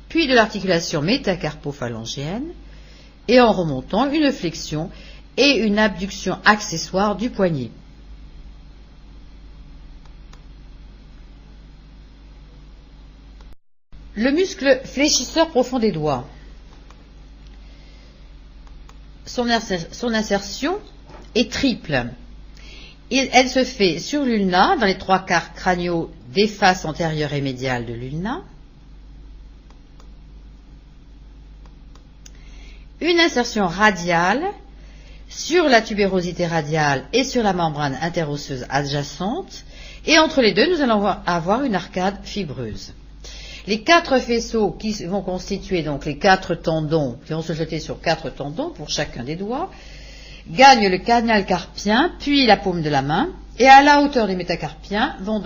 Speaker 2: puis de l'articulation métacarpophalangienne, et en remontant, une flexion et une abduction accessoire du poignet. Le muscle fléchisseur profond des doigts. Son insertion est triple. Elle se fait sur l'ulna, dans les 3/4 crâniaux des faces antérieures et médiales de l'ulna. Une insertion radiale sur la tubérosité radiale et sur la membrane interosseuse adjacente. Et entre les deux, nous allons avoir une arcade fibreuse. Les 4 faisceaux qui vont constituer donc les 4 tendons, qui vont se jeter sur 4 tendons pour chacun des doigts, gagnent le canal carpien, puis la paume de la main, et à la hauteur des métacarpiens vont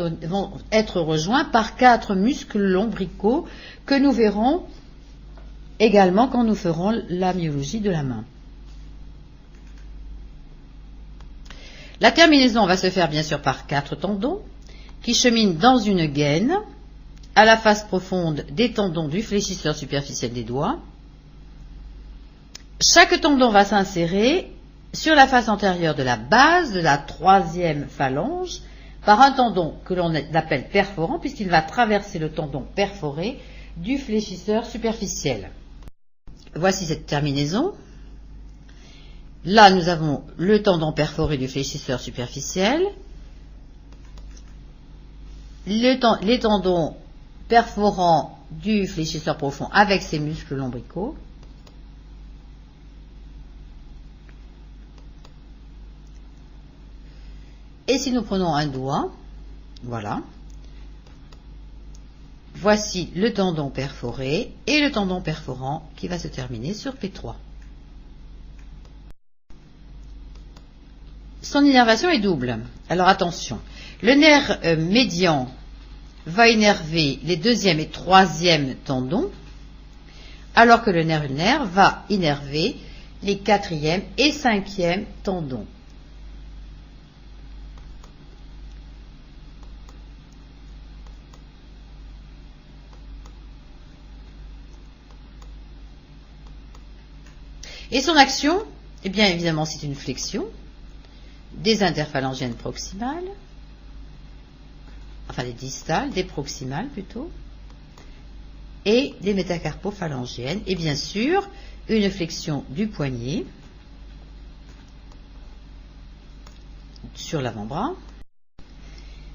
Speaker 2: être rejoints par 4 muscles lombricaux que nous verrons également quand nous ferons la myologie de la main. La terminaison va se faire bien sûr par 4 tendons qui cheminent dans une gaine à la face profonde des tendons du fléchisseur superficiel des doigts. Chaque tendon va s'insérer sur la face antérieure de la base de la 3e phalange par un tendon que l'on appelle perforant puisqu'il va traverser le tendon perforé du fléchisseur superficiel. Voici cette terminaison. Là, nous avons le tendon perforé du fléchisseur superficiel, les tendons perforants du fléchisseur profond avec ses muscles lombricaux. Et si nous prenons un doigt, voilà, voici le tendon perforé et le tendon perforant qui va se terminer sur P3. Son innervation est double. Alors attention, le nerf médian va innerver les deuxième et troisième tendons, alors que le nerf ulnaire va innerver les quatrième et cinquième tendons. Et son action, eh bien évidemment c'est une flexion des interphalangiennes proximales, enfin des distales, des proximales plutôt, et des métacarpophalangiennes, et bien sûr une flexion du poignet sur l'avant-bras.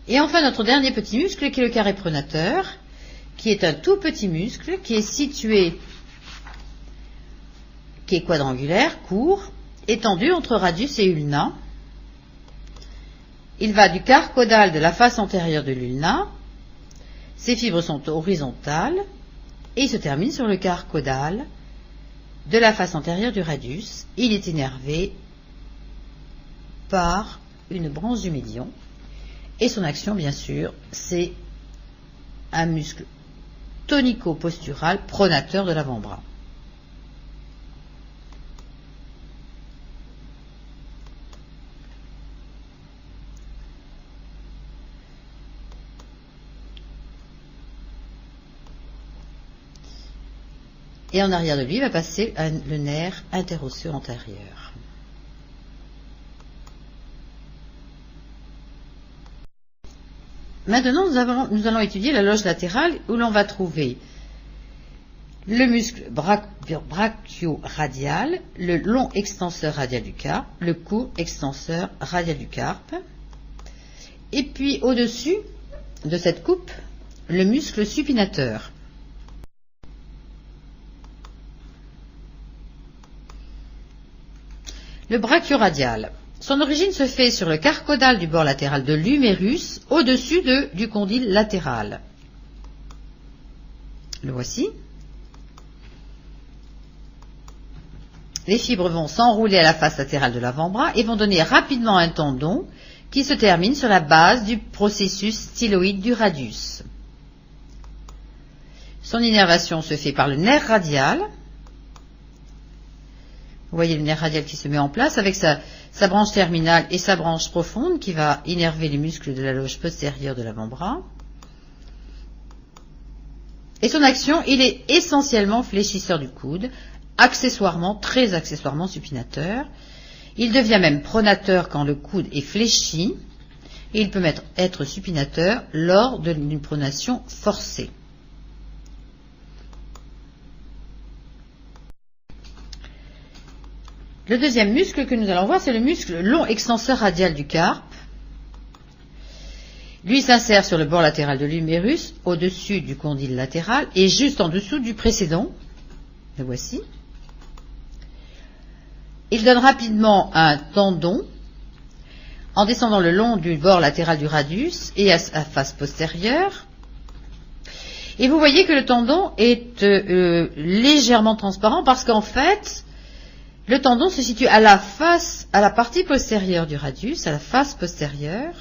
Speaker 2: Et enfin notre dernier petit muscle qui est le carré pronateur, qui est un tout petit muscle qui est situé, qui est quadrangulaire, court, étendu entre radius et ulna. Il va du quart caudal de la face antérieure de l'ulna, ses fibres sont horizontales, et il se termine sur le quart caudal de la face antérieure du radius. Il est innervé par une branche du médian, et son action, bien sûr, c'est un muscle tonico-postural pronateur de l'avant-bras. Et en arrière de lui va passer le nerf interosseux antérieur. Maintenant, nous allons étudier la loge latérale où l'on va trouver le muscle brachio-radial, le long extenseur radial du carpe, le court extenseur radial du carpe, et puis au-dessus de cette coupe, le muscle supinateur. Le brachioradial. Son origine se fait sur le quart caudal du bord latéral de l'humérus, au-dessus du condyle latéral. Le voici. Les fibres vont s'enrouler à la face latérale de l'avant-bras et vont donner rapidement un tendon qui se termine sur la base du processus styloïde du radius. Son innervation se fait par le nerf radial. Vous voyez le nerf radial qui se met en place avec sa branche terminale et sa branche profonde qui va innerver les muscles de la loge postérieure de l'avant-bras. Et son action, il est essentiellement fléchisseur du coude, accessoirement, très accessoirement supinateur. Il devient même pronateur quand le coude est fléchi et il peut être supinateur lors d'une pronation forcée. Le deuxième muscle que nous allons voir, c'est le muscle long extenseur radial du carpe. Lui s'insère sur le bord latéral de l'humérus, au-dessus du condyle latéral et juste en dessous du précédent. Le voici. Il donne rapidement un tendon en descendant le long du bord latéral du radius et à sa face postérieure. Et vous voyez que le tendon est légèrement transparent parce qu'en fait, le tendon se situe à la partie postérieure du radius, à la face postérieure,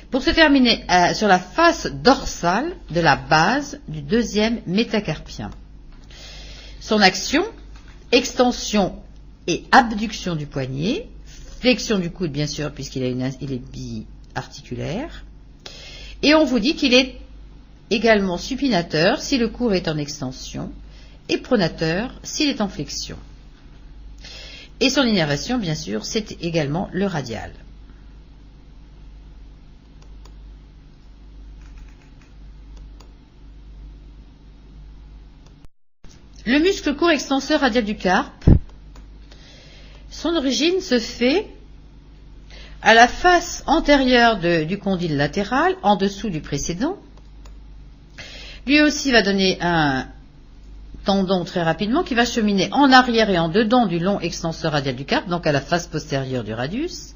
Speaker 2: pour se terminer sur la face dorsale de la base du deuxième métacarpien. Son action, extension et abduction du poignet, flexion du coude bien sûr puisqu'il est biarticulaire, et on vous dit qu'il est également supinateur si le court est en extension et pronateur s'il est en flexion. Et son innervation, bien sûr, c'est également le radial. Le muscle court extenseur radial du carpe, son origine se fait à la face antérieure du condyle latéral, en dessous du précédent. Lui aussi va donner un tendon très rapidement qui va cheminer en arrière et en dedans du long extenseur radial du carpe, donc à la face postérieure du radius,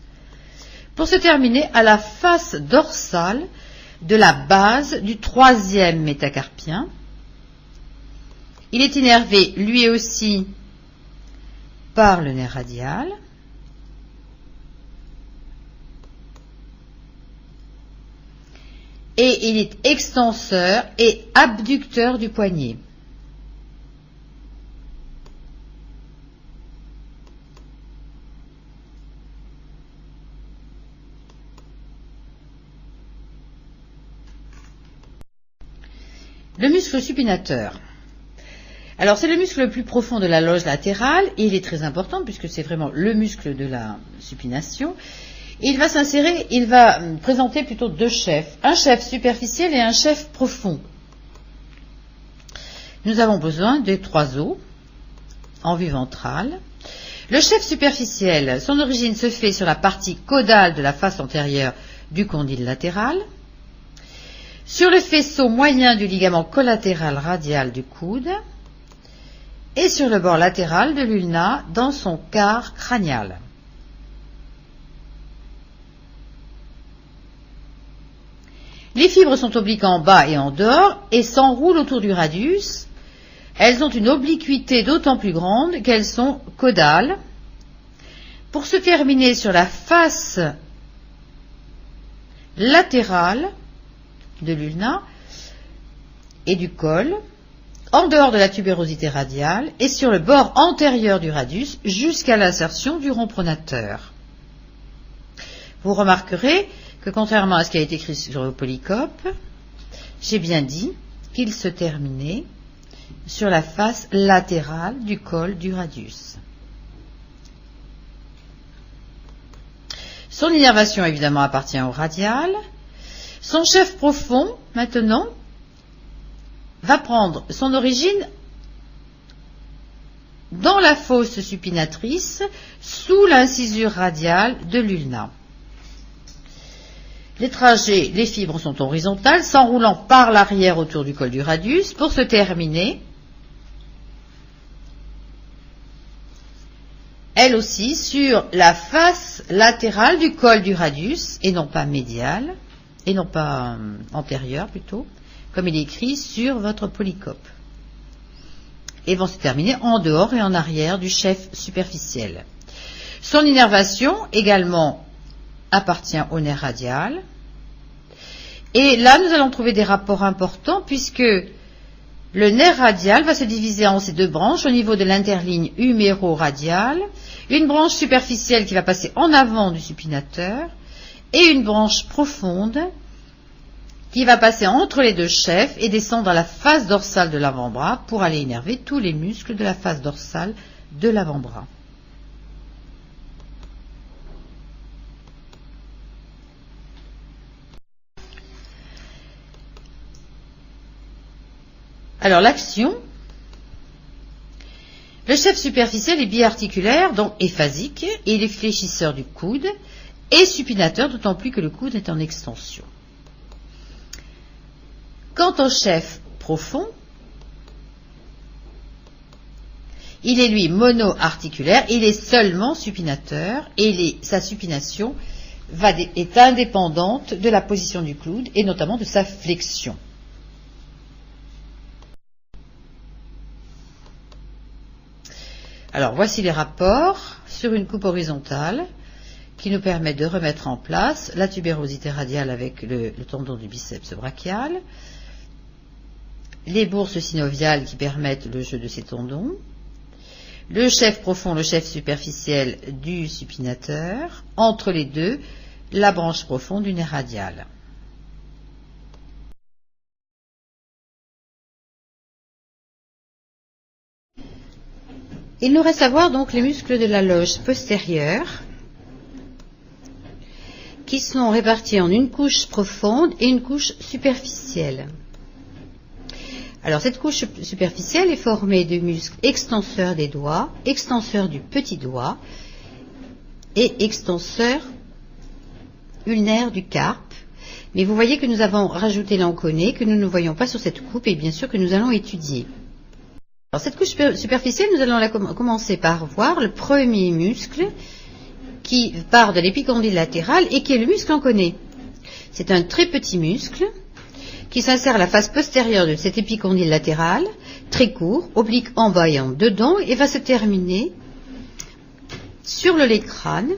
Speaker 2: pour se terminer à la face dorsale de la base du troisième métacarpien. Il est innervé lui aussi par le nerf radial. Et il est extenseur et abducteur du poignet. Le muscle supinateur. Alors c'est le muscle le plus profond de la loge latérale et il est très important puisque c'est vraiment le muscle de la supination. Il va s'insérer, il va présenter plutôt deux chefs, un chef superficiel et un chef profond. Nous avons besoin des trois os en vue ventrale. Le chef superficiel, son origine se fait sur la partie caudale de la face antérieure du condyle latéral, sur le faisceau moyen du ligament collatéral radial du coude et sur le bord latéral de l'ulna dans son quart crânial. Les fibres sont obliques en bas et en dehors et s'enroulent autour du radius. Elles ont une obliquité d'autant plus grande qu'elles sont caudales pour se terminer sur la face latérale de l'ulna et du col, en dehors de la tubérosité radiale et sur le bord antérieur du radius jusqu'à l'insertion du rond pronateur. Vous remarquerez que contrairement à ce qui a été écrit sur le polycope, j'ai bien dit qu'il se terminait sur la face latérale du col du radius. Son innervation évidemment appartient au radial. Son chef profond, maintenant, va prendre son origine dans la fosse supinatrice, sous l'incisure radiale de l'ulna. Les trajets, les fibres sont horizontales, s'enroulant par l'arrière autour du col du radius, pour se terminer, elle aussi, sur la face latérale du col du radius, et non pas médiale, et non pas antérieure plutôt, comme il est écrit sur votre polycope, et vont se terminer en dehors et en arrière du chef superficiel. Son innervation également appartient au nerf radial, et là nous allons trouver des rapports importants puisque le nerf radial va se diviser en ces deux branches au niveau de l'interligne huméro-radiale, une branche superficielle qui va passer en avant du supinateur et une branche profonde qui va passer entre les deux chefs et descendre à la face dorsale de l'avant-bras pour aller innerver tous les muscles de la face dorsale de l'avant-bras. Alors l'action, le chef superficiel est biarticulaire, donc éphasique, et il est fléchisseur du coude et supinateur, d'autant plus que le coude est en extension. Quant au chef profond, il est lui monoarticulaire, il est seulement supinateur et sa supination est indépendante de la position du coude et notamment de sa flexion. Alors voici les rapports sur une coupe horizontale qui nous permet de remettre en place la tubérosité radiale avec le tendon du biceps brachial, les bourses synoviales qui permettent le jeu de ces tendons, le chef profond, le chef superficiel du supinateur, entre les deux, la branche profonde du nerf radial. Il nous reste à voir donc les muscles de la loge postérieure qui sont répartis en une couche profonde et une couche superficielle. Alors cette couche superficielle est formée de muscles extenseurs des doigts, extenseurs du petit doigt et extenseurs ulnaires du carpe. Mais vous voyez que nous avons rajouté l'enconé, que nous ne voyons pas sur cette coupe et bien sûr que nous allons étudier. Alors cette couche superficielle, nous allons commencer par voir le premier muscle qui part de l'épicondyle latéral et qui est le muscle enconé. C'est un très petit muscle qui s'insère à la face postérieure de cet épicondyle latéral, très court, oblique en bas et en dedans, et va se terminer sur le lait crâne,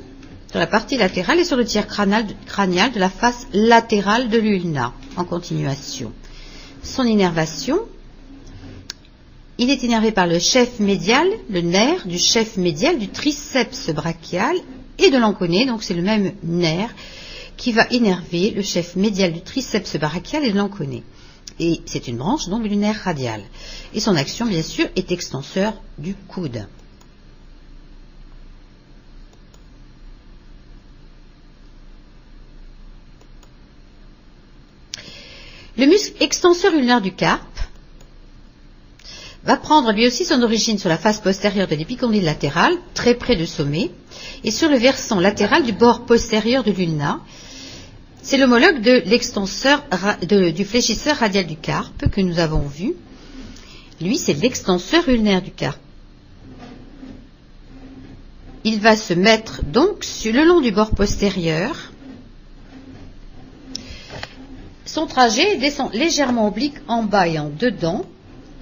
Speaker 2: sur la partie latérale et sur le tiers crânial de la face latérale de l'ulna, en continuation. Son innervation, il est innervé par le chef médial, le nerf du chef médial du triceps brachial et de l'enconé, donc c'est le même nerf qui va innerver le chef médial du triceps brachial et de l'enconé. Et c'est une branche donc du nerf radial. Et son action, bien sûr, est extenseur du coude. Le muscle extenseur ulnaire du carpe va prendre lui aussi son origine sur la face postérieure de l'épicondyle latéral, très près du sommet, et sur le versant latéral du bord postérieur de l'ulna. C'est l'homologue de l'extenseur du fléchisseur radial du carpe que nous avons vu. Lui, c'est l'extenseur ulnaire du carpe. Il va se mettre donc sur le long du bord postérieur. Son trajet descend légèrement oblique en bas et en dedans,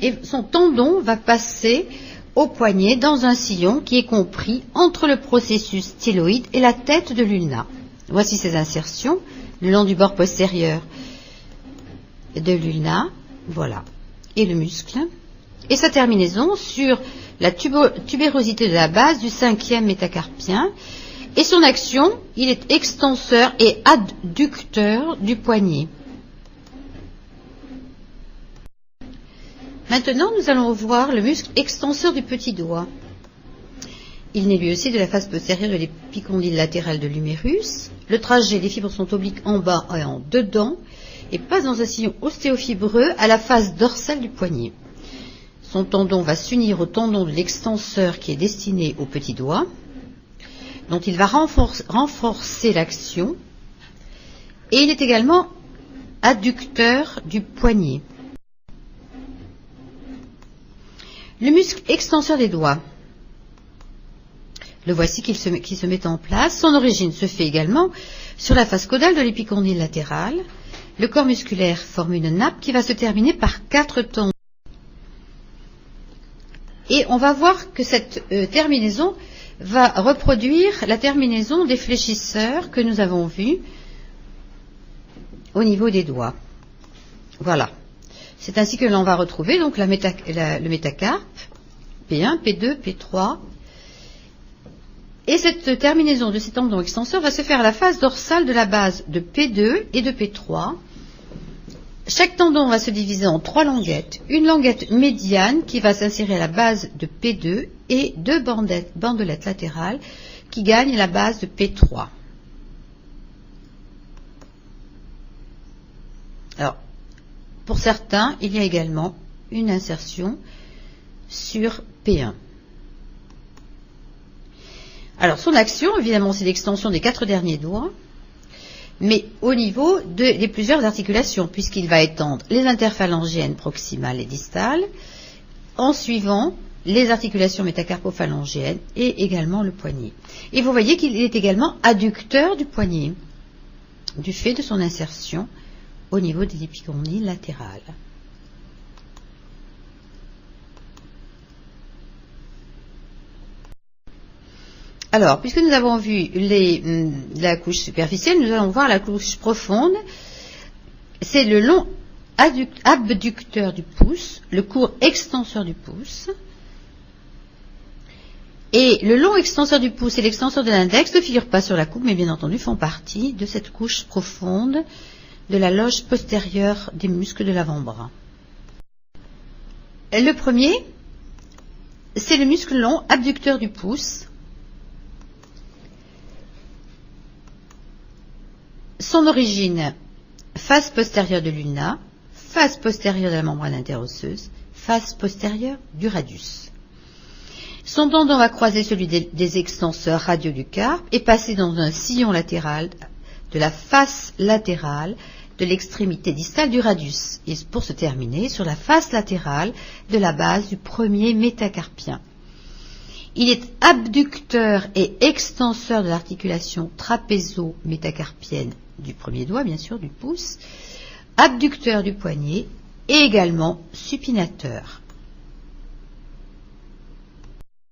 Speaker 2: et son tendon va passer au poignet dans un sillon qui est compris entre le processus styloïde et la tête de l'ulna. Voici ses insertions le long du bord postérieur de l'ulna, voilà, et le muscle, et sa terminaison sur la tubérosité de la base du 5e métacarpien, et son action, il est extenseur et adducteur du poignet. Maintenant, nous allons voir le muscle extenseur du petit doigt. Il naît lui aussi de la face postérieure de l'épicondyle latéral de l'humérus. Le trajet des fibres sont obliques en bas et en dedans et passe dans un sillon ostéofibreux à la face dorsale du poignet. Son tendon va s'unir au tendon de l'extenseur qui est destiné au petit doigt, dont il va renforcer l'action, et il est également adducteur du poignet. Le muscle extenseur des doigts, le voici qui se met en place. Son origine se fait également sur la face caudale de l'épicondyle latéral. Le corps musculaire forme une nappe qui va se terminer par 4 tendons. Et on va voir que cette terminaison va reproduire la terminaison des fléchisseurs que nous avons vus au niveau des doigts. Voilà. C'est ainsi que l'on va retrouver donc le métacarpe, P1, P2, P3. Et cette terminaison de ces tendons extenseurs va se faire à la face dorsale de la base de P2 et de P3. Chaque tendon va se diviser en 3 languettes. Une languette médiane qui va s'insérer à la base de P2 et 2 bandelettes latérales qui gagnent la base de P3. Alors, pour certains, il y a également une insertion sur P1. Alors, son action, évidemment, c'est l'extension des 4 derniers doigts, mais au niveau des plusieurs articulations, puisqu'il va étendre les interphalangiennes proximales et distales, en suivant les articulations métacarpophalangiennes et également le poignet. Et vous voyez qu'il est également adducteur du poignet, du fait de son insertion au niveau des épicondyles latérales. Alors, puisque nous avons vu la couche superficielle, nous allons voir la couche profonde. C'est le long abducteur du pouce, le court extenseur du pouce. Et le long extenseur du pouce et l'extenseur de l'index ne figurent pas sur la coupe, mais bien entendu font partie de cette couche profonde de la loge postérieure des muscles de l'avant-bras. Le premier, c'est le muscle long abducteur du pouce. Son origine, face postérieure de l'ulna, face postérieure de la membrane interosseuse, face postérieure du radius. Son tendon va croiser celui des extenseurs radiaux du carpe et passer dans un sillon latéral de la face latérale de l'extrémité distale du radius, et pour se terminer sur la face latérale de la base du premier métacarpien. Il est abducteur et extenseur de l'articulation trapézo-métacarpienne du premier doigt, bien sûr, du pouce, abducteur du poignet et également supinateur.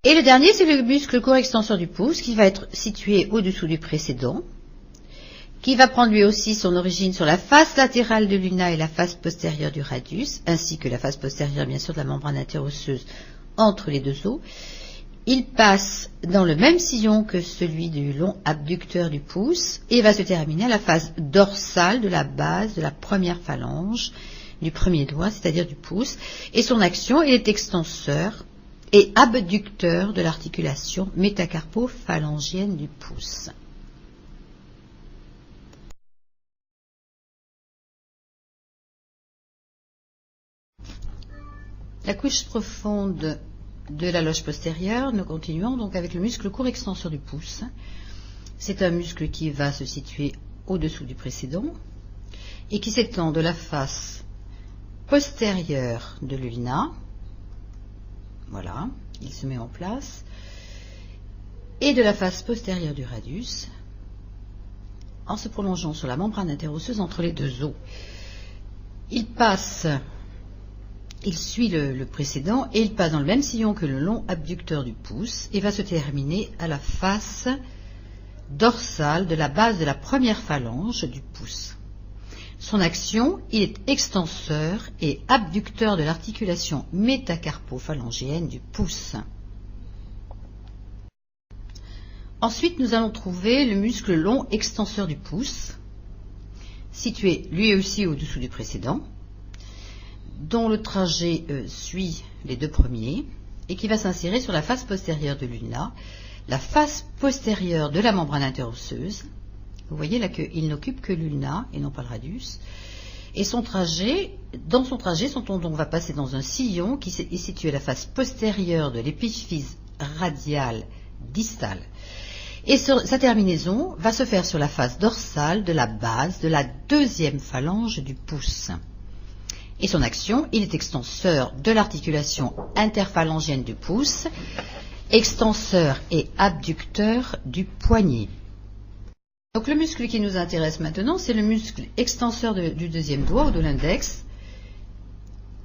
Speaker 2: Et le dernier, c'est le muscle court extenseur du pouce qui va être situé au-dessous du précédent, qui va prendre lui aussi son origine sur la face latérale de l'ulna et la face postérieure du radius, ainsi que la face postérieure, bien sûr, de la membrane interosseuse entre les deux os. Il passe dans le même sillon que celui du long abducteur du pouce et va se terminer à la face dorsale de la base de la première phalange du premier doigt, c'est-à-dire du pouce, et son action, il est extenseur et abducteur de l'articulation métacarpo-phalangienne du pouce. La couche profonde de la loge postérieure, nous continuons donc avec le muscle court extenseur du pouce. C'est un muscle qui va se situer au-dessous du précédent et qui s'étend de la face postérieure de l'ulna. Voilà, il se met en place. Et de la face postérieure du radius en se prolongeant sur la membrane interosseuse entre les deux os. Il suit le précédent et il passe dans le même sillon que le long abducteur du pouce et va se terminer à la face dorsale de la base de la première phalange du pouce. Son action, il est extenseur et abducteur de l'articulation métacarpo-phalangienne du pouce. Ensuite, nous allons trouver le muscle long extenseur du pouce, situé lui aussi au-dessous du précédent, dont le trajet suit les deux premiers et qui va s'insérer sur la face postérieure de l'ulna, la face postérieure de la membrane interosseuse. Vous voyez là qu'il n'occupe que l'ulna et non pas le radius. Et dans son trajet, son tendon va passer dans un sillon qui est situé à la face postérieure de l'épiphyse radiale distale. Et sa terminaison va se faire sur la face dorsale de la base de la deuxième phalange du pouce. Et son action, il est extenseur de l'articulation interphalangienne du pouce, extenseur et abducteur du poignet. Donc le muscle qui nous intéresse maintenant, c'est le muscle extenseur du deuxième doigt ou de l'index.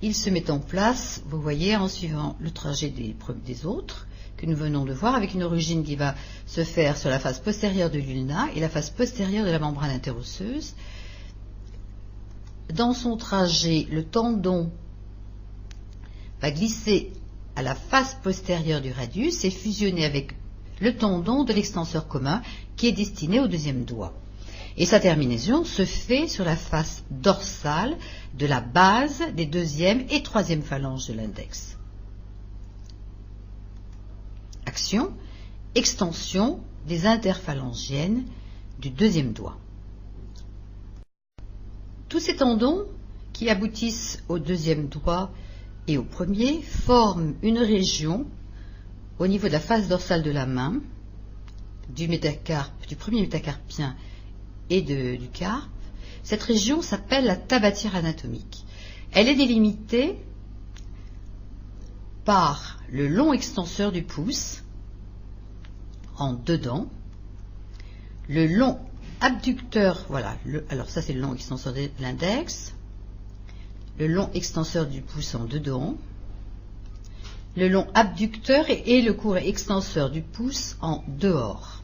Speaker 2: Il se met en place, vous voyez, en suivant le trajet des autres que nous venons de voir, avec une origine qui va se faire sur la face postérieure de l'ulna et la face postérieure de la membrane interosseuse. Dans son trajet, le tendon va glisser à la face postérieure du radius et fusionner avec le tendon de l'extenseur commun qui est destiné au deuxième doigt. Et sa terminaison se fait sur la face dorsale de la base des deuxième et troisième phalanges de l'index. Action, extension des interphalangiennes du deuxième doigt. Tous ces tendons qui aboutissent au deuxième doigt et au premier forment une région au niveau de la face dorsale de la main, du premier métacarpien et du carpe. Cette région s'appelle la tabatière anatomique. Elle est délimitée par le long extenseur du pouce en deux dents, le long abducteur, voilà, alors ça c'est le long extenseur de l'index, le long extenseur du pouce en deux dents, le long abducteur et le court extenseur du pouce en dehors.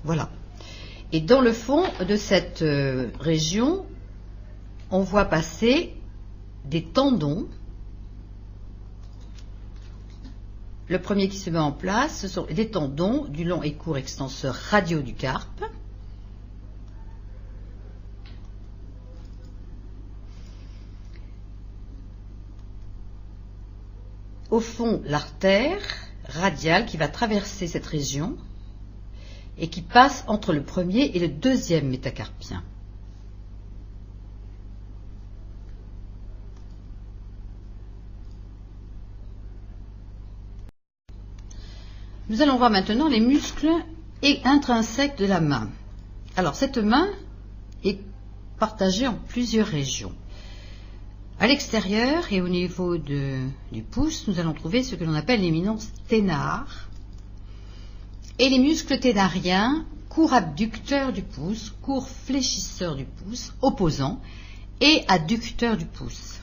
Speaker 2: Voilà. Et dans le fond de cette région, on voit passer des tendons. Le premier qui se met en place, ce sont des tendons du long et court extenseur radiaux du carpe. Au fond, l'artère radiale qui va traverser cette région et qui passe entre le premier et le deuxième métacarpien. Nous allons voir maintenant les muscles intrinsèques de la main. Alors, cette main est partagée en plusieurs régions. À l'extérieur et au niveau du pouce, nous allons trouver ce que l'on appelle l'éminence ténare et les muscles ténariens, court abducteur du pouce, court fléchisseur du pouce, opposant, et adducteur du pouce.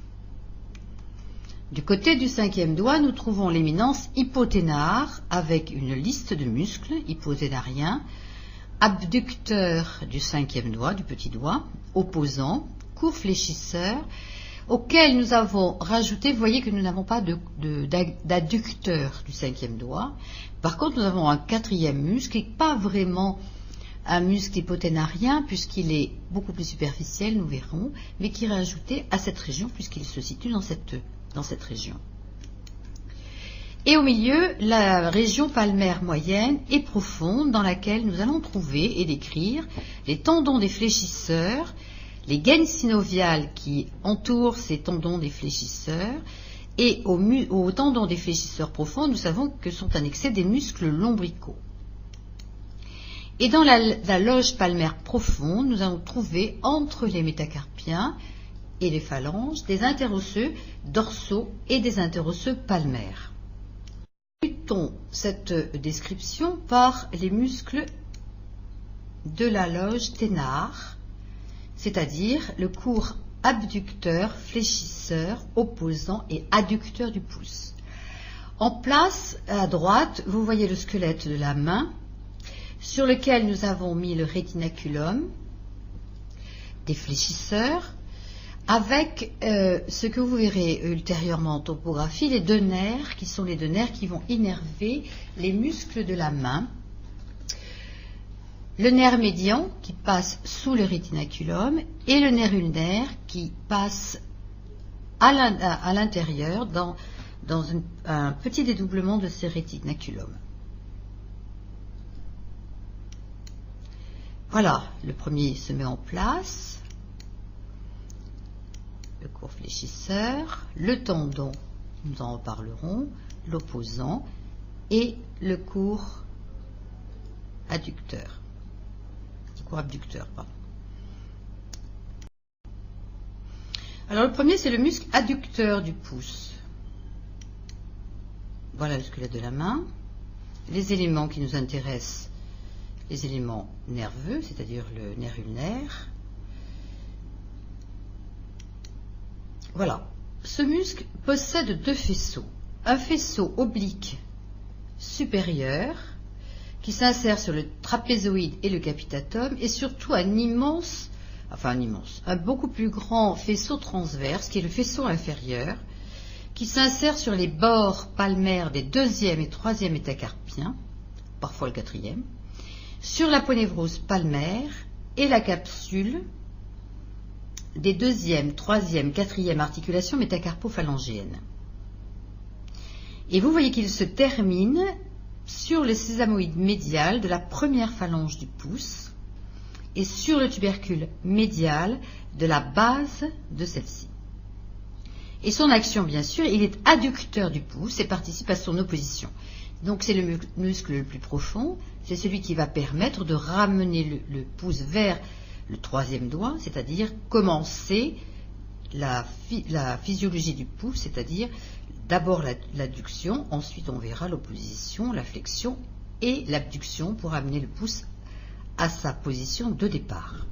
Speaker 2: Du côté du cinquième doigt, nous trouvons l'éminence hypoténare avec une liste de muscles hypoténariens, abducteur du cinquième doigt, du petit doigt, opposant, court fléchisseur, auquel nous avons rajouté, vous voyez que nous n'avons pas d'adducteur du cinquième doigt. Par contre, nous avons un quatrième muscle, qui n'est pas vraiment un muscle hypoténarien, puisqu'il est beaucoup plus superficiel, nous verrons, mais qui est rajouté à cette région, puisqu'il se situe dans cette région. Et au milieu, la région palmaire moyenne et profonde, dans laquelle nous allons trouver et décrire les tendons des fléchisseurs, les gaines synoviales qui entourent ces tendons des fléchisseurs, et aux tendons des fléchisseurs profonds, nous savons que sont annexés des muscles lombricaux. Et dans la loge palmaire profonde, nous allons trouver entre les métacarpiens et les phalanges des interosseux dorsaux et des interosseux palmaires. Débutons cette description par les muscles de la loge ténare, c'est-à-dire le court abducteur, fléchisseur, opposant et adducteur du pouce. En place, à droite, vous voyez le squelette de la main, sur lequel nous avons mis le rétinaculum, des fléchisseurs, avec ce que vous verrez ultérieurement en topographie, les deux nerfs, qui sont les deux nerfs qui vont innerver les muscles de la main. Le nerf médian qui passe sous le rétinaculum et le nerf ulnaire qui passe à l'intérieur dans un petit dédoublement de ce rétinaculum. Voilà, le premier se met en place, le court fléchisseur, le tendon, nous en reparlerons, l'opposant et le court adducteur. Abducteur, pardon. Alors le premier, c'est le muscle adducteur du pouce. Voilà le squelette de la main. Les éléments qui nous intéressent, les éléments nerveux, c'est-à-dire le nerf ulnaire. Voilà. Ce muscle possède deux faisceaux. Un faisceau oblique supérieur, qui s'insère sur le trapézoïde et le capitatum, et surtout un beaucoup plus grand faisceau transverse, qui est le faisceau inférieur, qui s'insère sur les bords palmaires des deuxième et troisième métacarpiens, parfois le quatrième, sur l'aponévrose palmaire et la capsule des deuxième, troisième, quatrième articulations métacarpophalangiennes. Et vous voyez qu'il se termine sur le sésamoïde médial de la première phalange du pouce et sur le tubercule médial de la base de celle-ci. Et son action, bien sûr, il est adducteur du pouce et participe à son opposition. Donc c'est le muscle le plus profond, c'est celui qui va permettre de ramener le pouce vers le troisième doigt, c'est-à-dire commencer la physiologie du pouce, c'est-à-dire d'abord l'adduction, ensuite on verra l'opposition, la flexion et l'abduction pour amener le pouce à sa position de départ.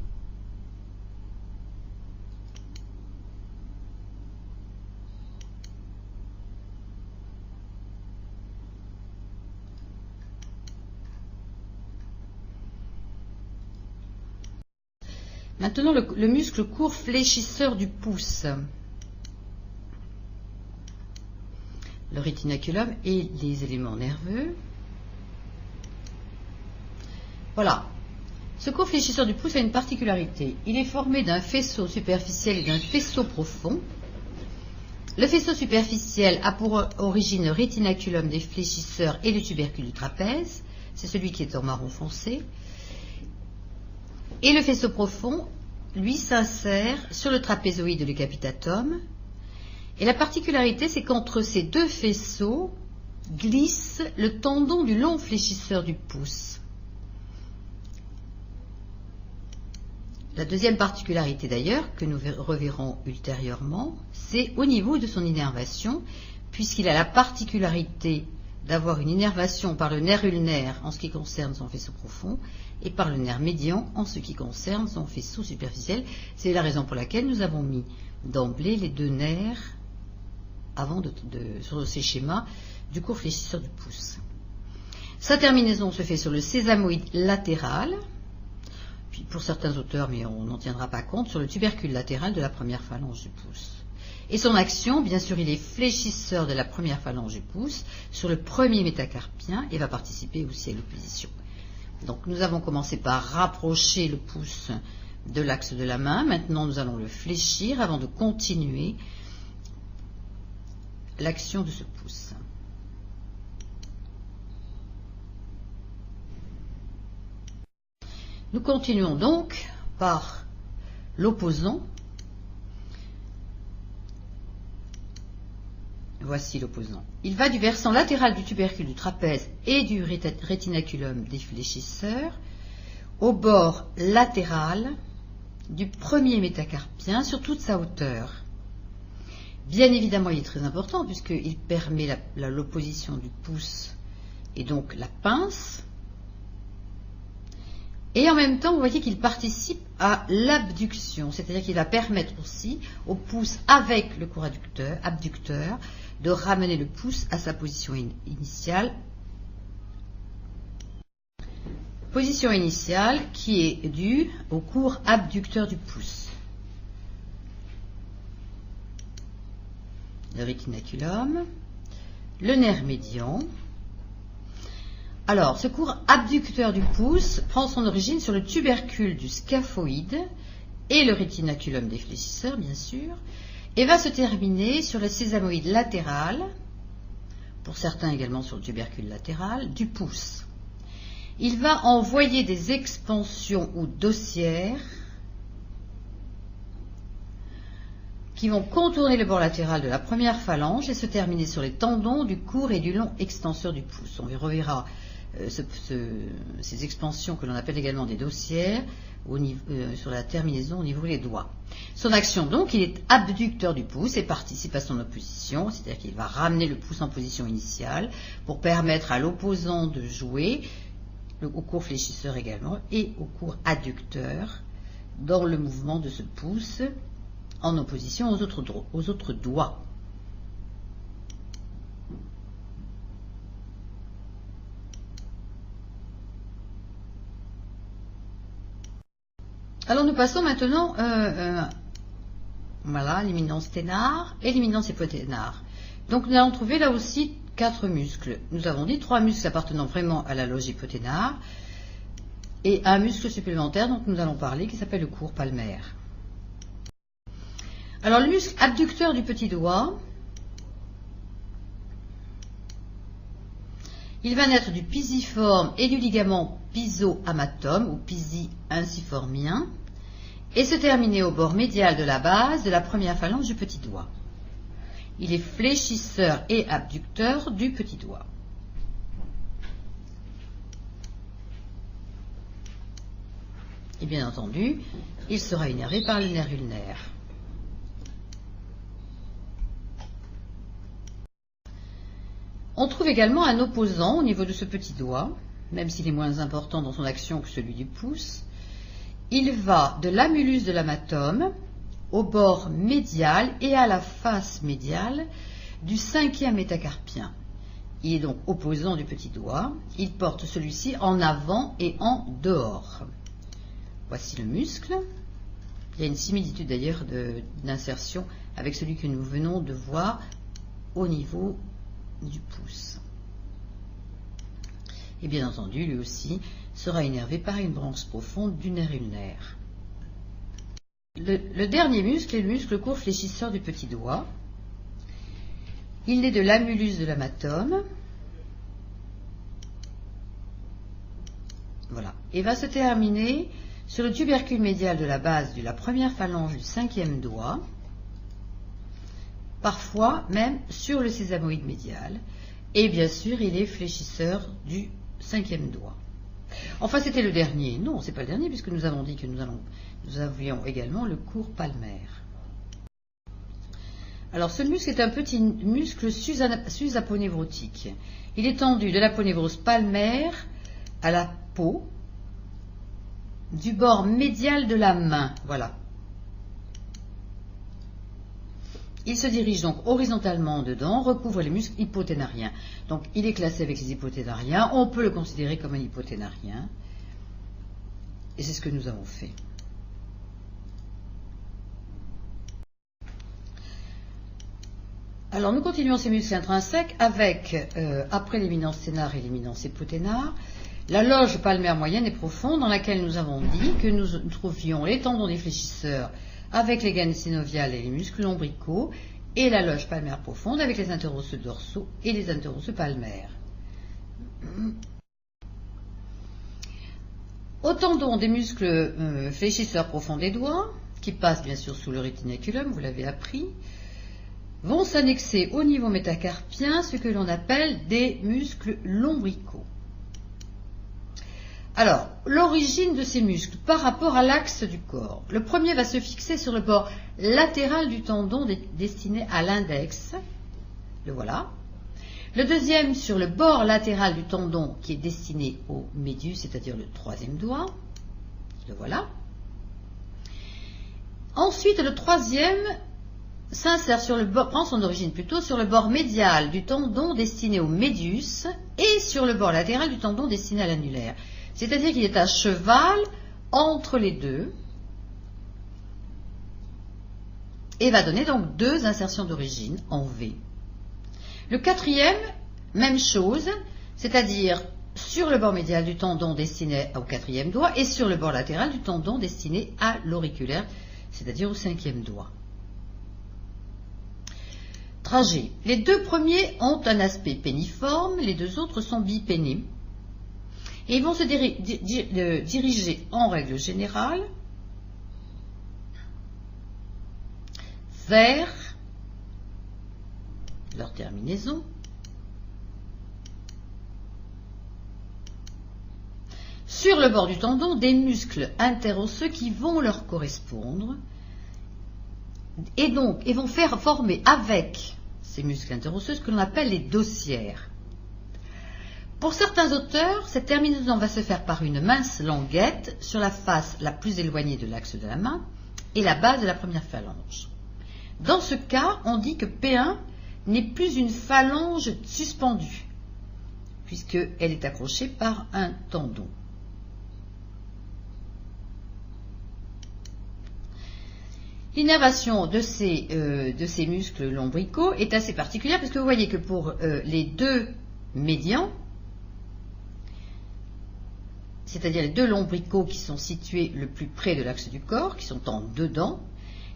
Speaker 2: Maintenant le muscle court fléchisseur du pouce. Le rétinaculum et les éléments nerveux. Voilà. Ce court fléchisseur du pouce a une particularité. Il est formé d'un faisceau superficiel et d'un faisceau profond. Le faisceau superficiel a pour origine le rétinaculum des fléchisseurs et le tubercule du trapèze. c'est celui qui est en marron foncé. Et le faisceau profond, lui, s'insère sur le trapézoïde du capitatum. Et la particularité, c'est qu'entre ces deux faisceaux glisse le tendon du long fléchisseur du pouce. La deuxième particularité d'ailleurs, que nous reverrons ultérieurement, c'est au niveau de son innervation, puisqu'il a la particularité d'avoir une innervation par le nerf ulnaire en ce qui concerne son faisceau profond et par le nerf médian en ce qui concerne son faisceau superficiel. C'est la raison pour laquelle nous avons mis d'emblée les deux nerfs avant sur ces schémas du court fléchisseur du pouce. Sa terminaison se fait sur le sésamoïde latéral, puis pour certains auteurs, mais on n'en tiendra pas compte, sur le tubercule latéral de la première phalange du pouce. Et son action, bien sûr, il est fléchisseur de la première phalange du pouce sur le premier métacarpien et va participer aussi à l'opposition. Donc nous avons commencé par rapprocher le pouce de l'axe de la main. Maintenant, nous allons le fléchir avant de continuer l'action de ce pouce. Nous continuons donc par l'opposant. Voici l'opposant. Il va du versant latéral du tubercule du trapèze et du rétinaculum des fléchisseurs au bord latéral du premier métacarpien sur toute sa hauteur. Bien évidemment, il est très important puisqu'il permet l'opposition du pouce et donc la pince. Et en même temps, vous voyez qu'il participe à l'abduction, c'est-à-dire qu'il va permettre aussi au pouce avec le court abducteur de ramener le pouce à sa position initiale. Position initiale qui est due au court abducteur du pouce. Le rétinaculum, le nerf médian. Alors, ce court abducteur du pouce prend son origine sur le tubercule du scaphoïde et le rétinaculum des fléchisseurs, bien sûr, et va se terminer sur le sésamoïde latéral, pour certains également sur le tubercule latéral, du pouce. Il va envoyer des expansions ou dossières qui vont contourner le bord latéral de la première phalange et se terminer sur les tendons du court et du long extenseur du pouce. On reverra ces expansions que l'on appelle également des dossières sur la terminaison au niveau des doigts. Son action donc, il est abducteur du pouce et participe à son opposition, c'est-à-dire qu'il va ramener le pouce en position initiale pour permettre à l'opposant de jouer, au court fléchisseur également, et au court adducteur dans le mouvement de ce pouce en opposition aux autres doigts. Alors nous passons maintenant voilà, l'éminence ténare et l'éminence hypoténare. Donc nous allons trouver là aussi 4 muscles. Nous avons dit 3 muscles appartenant vraiment à la loge hypoténare et un muscle supplémentaire dont nous allons parler qui s'appelle le court palmaire. Alors le muscle abducteur du petit doigt, il va naître du pisiforme et du ligament piso-amatome ou pisi-inciformien et se terminer au bord médial de la base de la première phalange du petit doigt. Il est fléchisseur et abducteur du petit doigt. Et bien entendu, il sera innervé par le nerf ulnaire. On trouve également un opposant au niveau de ce petit doigt, même s'il est moins important dans son action que celui du pouce. Il va de l'amulus de l'amatome au bord médial et à la face médiale du 5e métacarpien. Il est donc opposant du petit doigt. Il porte celui-ci en avant et en dehors. Voici le muscle. Il y a une similitude d'ailleurs d'insertion avec celui que nous venons de voir au niveau du pouce. Et bien entendu, lui aussi sera innervé par une branche profonde du nerf ulnaire. Le dernier muscle est le muscle court fléchisseur du petit doigt. Il est de l'amulus de l'amatome Voilà. Et va se terminer sur le tubercule médial de la base de la première phalange du 5e doigt, parfois même sur le sésamoïde médial. Et bien sûr, il est fléchisseur du 5e doigt. Enfin, c'était le dernier. Non, c'est pas le dernier, puisque nous avons dit que nous avions également le court palmaire. Alors, ce muscle est un petit muscle sus-aponévrotique. Il est tendu de l'aponévrose palmaire à la peau, du bord médial de la main. Voilà. Il se dirige donc horizontalement dedans, recouvre les muscles hypoténariens. Donc, il est classé avec les hypoténariens. On peut le considérer comme un hypoténarien. Et c'est ce que nous avons fait. Alors, nous continuons ces muscles intrinsèques avec, après l'éminence sténare et l'éminence hypoténare, la loge palmaire moyenne et profonde dans laquelle nous avons dit que nous trouvions les tendons des fléchisseurs avec les gaines synoviales et les muscles lombricaux, et la loge palmaire profonde avec les interosseux dorsaux et les interosseux palmaires. Au tendon des muscles fléchisseurs profonds des doigts, qui passent bien sûr sous le rétinaculum, vous l'avez appris, vont s'annexer au niveau métacarpien ce que l'on appelle des muscles lombricaux. Alors, l'origine de ces muscles par rapport à l'axe du corps. Le premier va se fixer sur le bord latéral du tendon destiné à l'index. Le voilà. Le deuxième sur le bord latéral du tendon qui est destiné au médius, c'est-à-dire le 3e doigt. Le voilà. Ensuite, le troisième s'insère sur le bord, prend son origine plutôt sur le bord médial du tendon destiné au médius et sur le bord latéral du tendon destiné à l'annulaire. C'est-à-dire qu'il est à cheval entre les deux et va donner donc deux insertions d'origine en V. Le quatrième, même chose, c'est-à-dire sur le bord médial du tendon destiné au 4e doigt et sur le bord latéral du tendon destiné à l'auriculaire, c'est-à-dire au 5e doigt. Trajet. Les deux premiers ont un aspect péniforme, les deux autres sont bipénés. Et ils vont se diriger en règle générale vers leur terminaison sur le bord du tendon des muscles interosseux qui vont leur correspondre et vont faire former avec ces muscles interosseux ce que l'on appelle les dossières. Pour certains auteurs, cette terminaison va se faire par une mince languette sur la face la plus éloignée de l'axe de la main et la base de la première phalange. Dans ce cas, on dit que P1 n'est plus une phalange suspendue, puisqu'elle est accrochée par un tendon. L'innervation de ces muscles lombricaux est assez particulière, parce que vous voyez que pour les deux médians, c'est-à-dire les deux lombricaux qui sont situés le plus près de l'axe du corps, qui sont en dedans,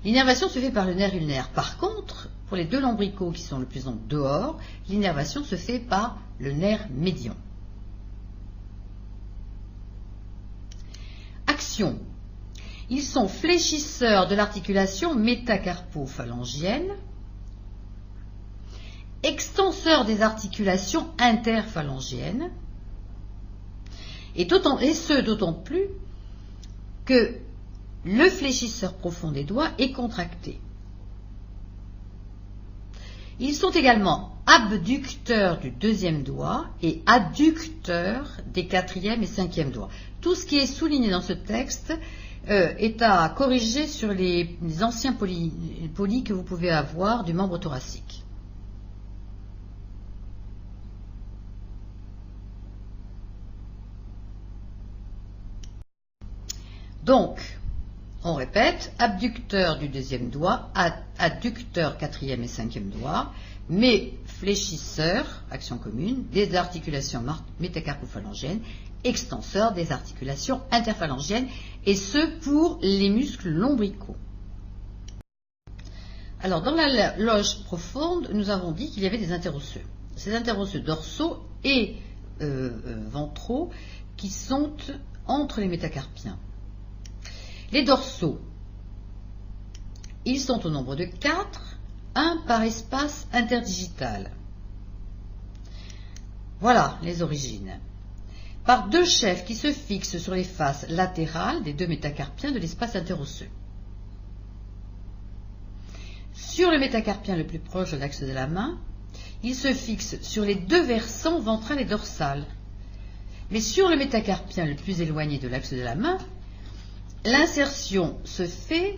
Speaker 2: l'innervation se fait par le nerf ulnaire. Par contre, pour les deux lombricaux qui sont le plus en dehors, l'innervation se fait par le nerf médian. Action. Ils sont fléchisseurs de l'articulation métacarpophalangienne, extenseurs des articulations interphalangiennes, et ce d'autant plus que le fléchisseur profond des doigts est contracté. Ils sont également abducteurs du 2e doigt et adducteurs des 4e et 5e doigts. Tout ce qui est souligné dans ce texte est à corriger sur les anciens polis que vous pouvez avoir du membre thoracique. Donc, on répète, abducteur du 2e doigt, adducteur 4e et 5e doigt, mais fléchisseur, action commune, des articulations métacarpophalangiennes, extenseur des articulations interphalangiennes, et ce pour les muscles lombricaux. Alors, dans la loge profonde, nous avons dit qu'il y avait des interosseux. Ces interosseux dorsaux et ventraux qui sont entre les métacarpiens. Les dorsaux, ils sont au nombre de 4, 1 par espace interdigital. Voilà les origines. Par 2 chefs qui se fixent sur les faces latérales des 2 métacarpiens de l'espace interosseux. Sur le métacarpien le plus proche de l'axe de la main, il se fixe sur les 2 versants ventral et dorsal. Mais sur le métacarpien le plus éloigné de l'axe de la main, l'insertion se fait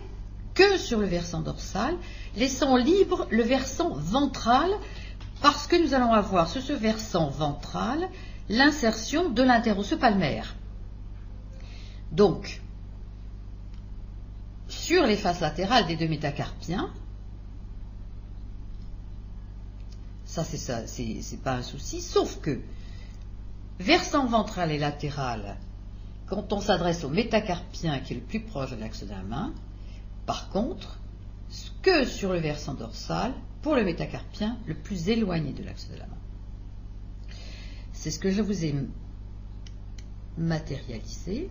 Speaker 2: que sur le versant dorsal, laissant libre le versant ventral, parce que nous allons avoir sur ce versant ventral l'insertion de l'interosseux palmaire. Donc, sur les faces latérales des 2 métacarpiens, ça c'est pas un souci, sauf que versant ventral et latéral, quand on s'adresse au métacarpien qui est le plus proche de l'axe de la main, par contre, que sur le versant dorsal pour le métacarpien le plus éloigné de l'axe de la main. C'est ce que je vous ai matérialisé.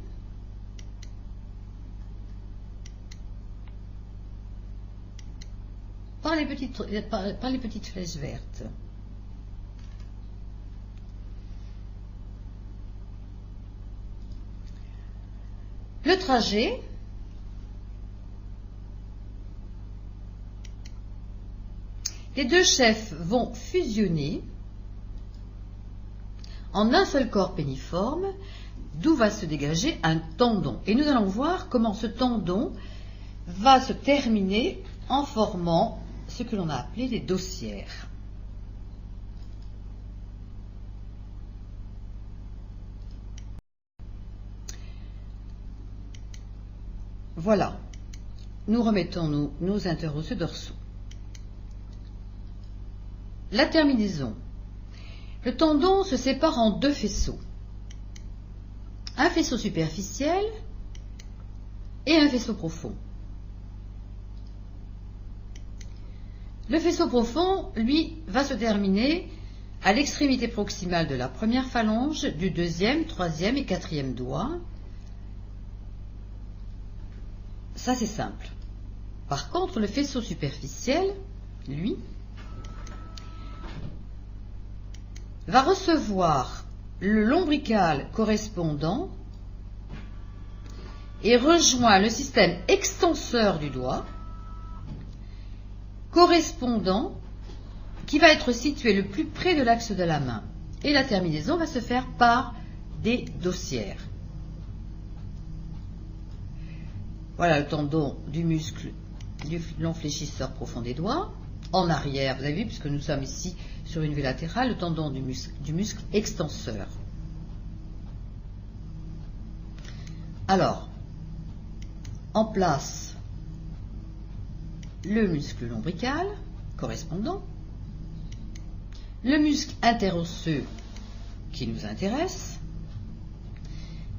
Speaker 2: Par les petites flèches vertes. Le trajet les 2 chefs vont fusionner en un seul corps péniforme, d'où va se dégager un tendon. Et nous allons voir comment ce tendon va se terminer en formant ce que l'on a appelé les dossières. Voilà, nous remettons nos interosseux dorsaux. La terminaison. Le tendon se sépare en 2 faisceaux. Un faisceau superficiel et un faisceau profond. Le faisceau profond, lui, va se terminer à l'extrémité proximale de la première phalange, du 2e, 3e et 4e doigt. Ça, c'est simple. Par contre, le faisceau superficiel, lui, va recevoir le lombrical correspondant et rejoint le système extenseur du doigt, correspondant, qui va être situé le plus près de l'axe de la main. Et la terminaison va se faire par des dossières. Voilà le tendon du muscle du long fléchisseur profond des doigts. En arrière, vous avez vu, puisque nous sommes ici sur une vue latérale, le tendon du muscle extenseur. Alors, en place, le muscle lombrical correspondant, le muscle interosseux qui nous intéresse,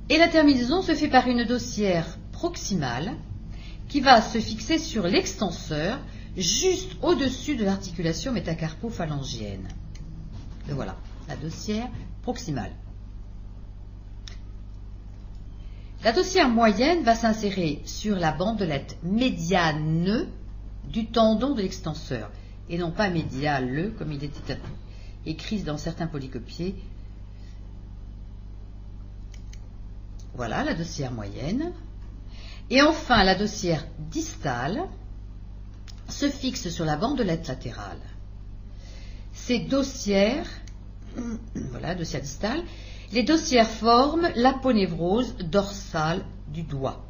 Speaker 2: et la terminaison se fait par une dossière proximale qui va se fixer sur l'extenseur juste au-dessus de l'articulation métacarpo-phalangienne. Et voilà, la dossière proximale. La dossière moyenne va s'insérer sur la bandelette médiane du tendon de l'extenseur, et non pas médiale, comme il était écrit dans certains polycopiés. Voilà la dossière moyenne. Et enfin, la dossière distale se fixe sur la bandelette latérale. Ces dossières, voilà, dossière distale, les dossières forment l'aponévrose dorsale du doigt.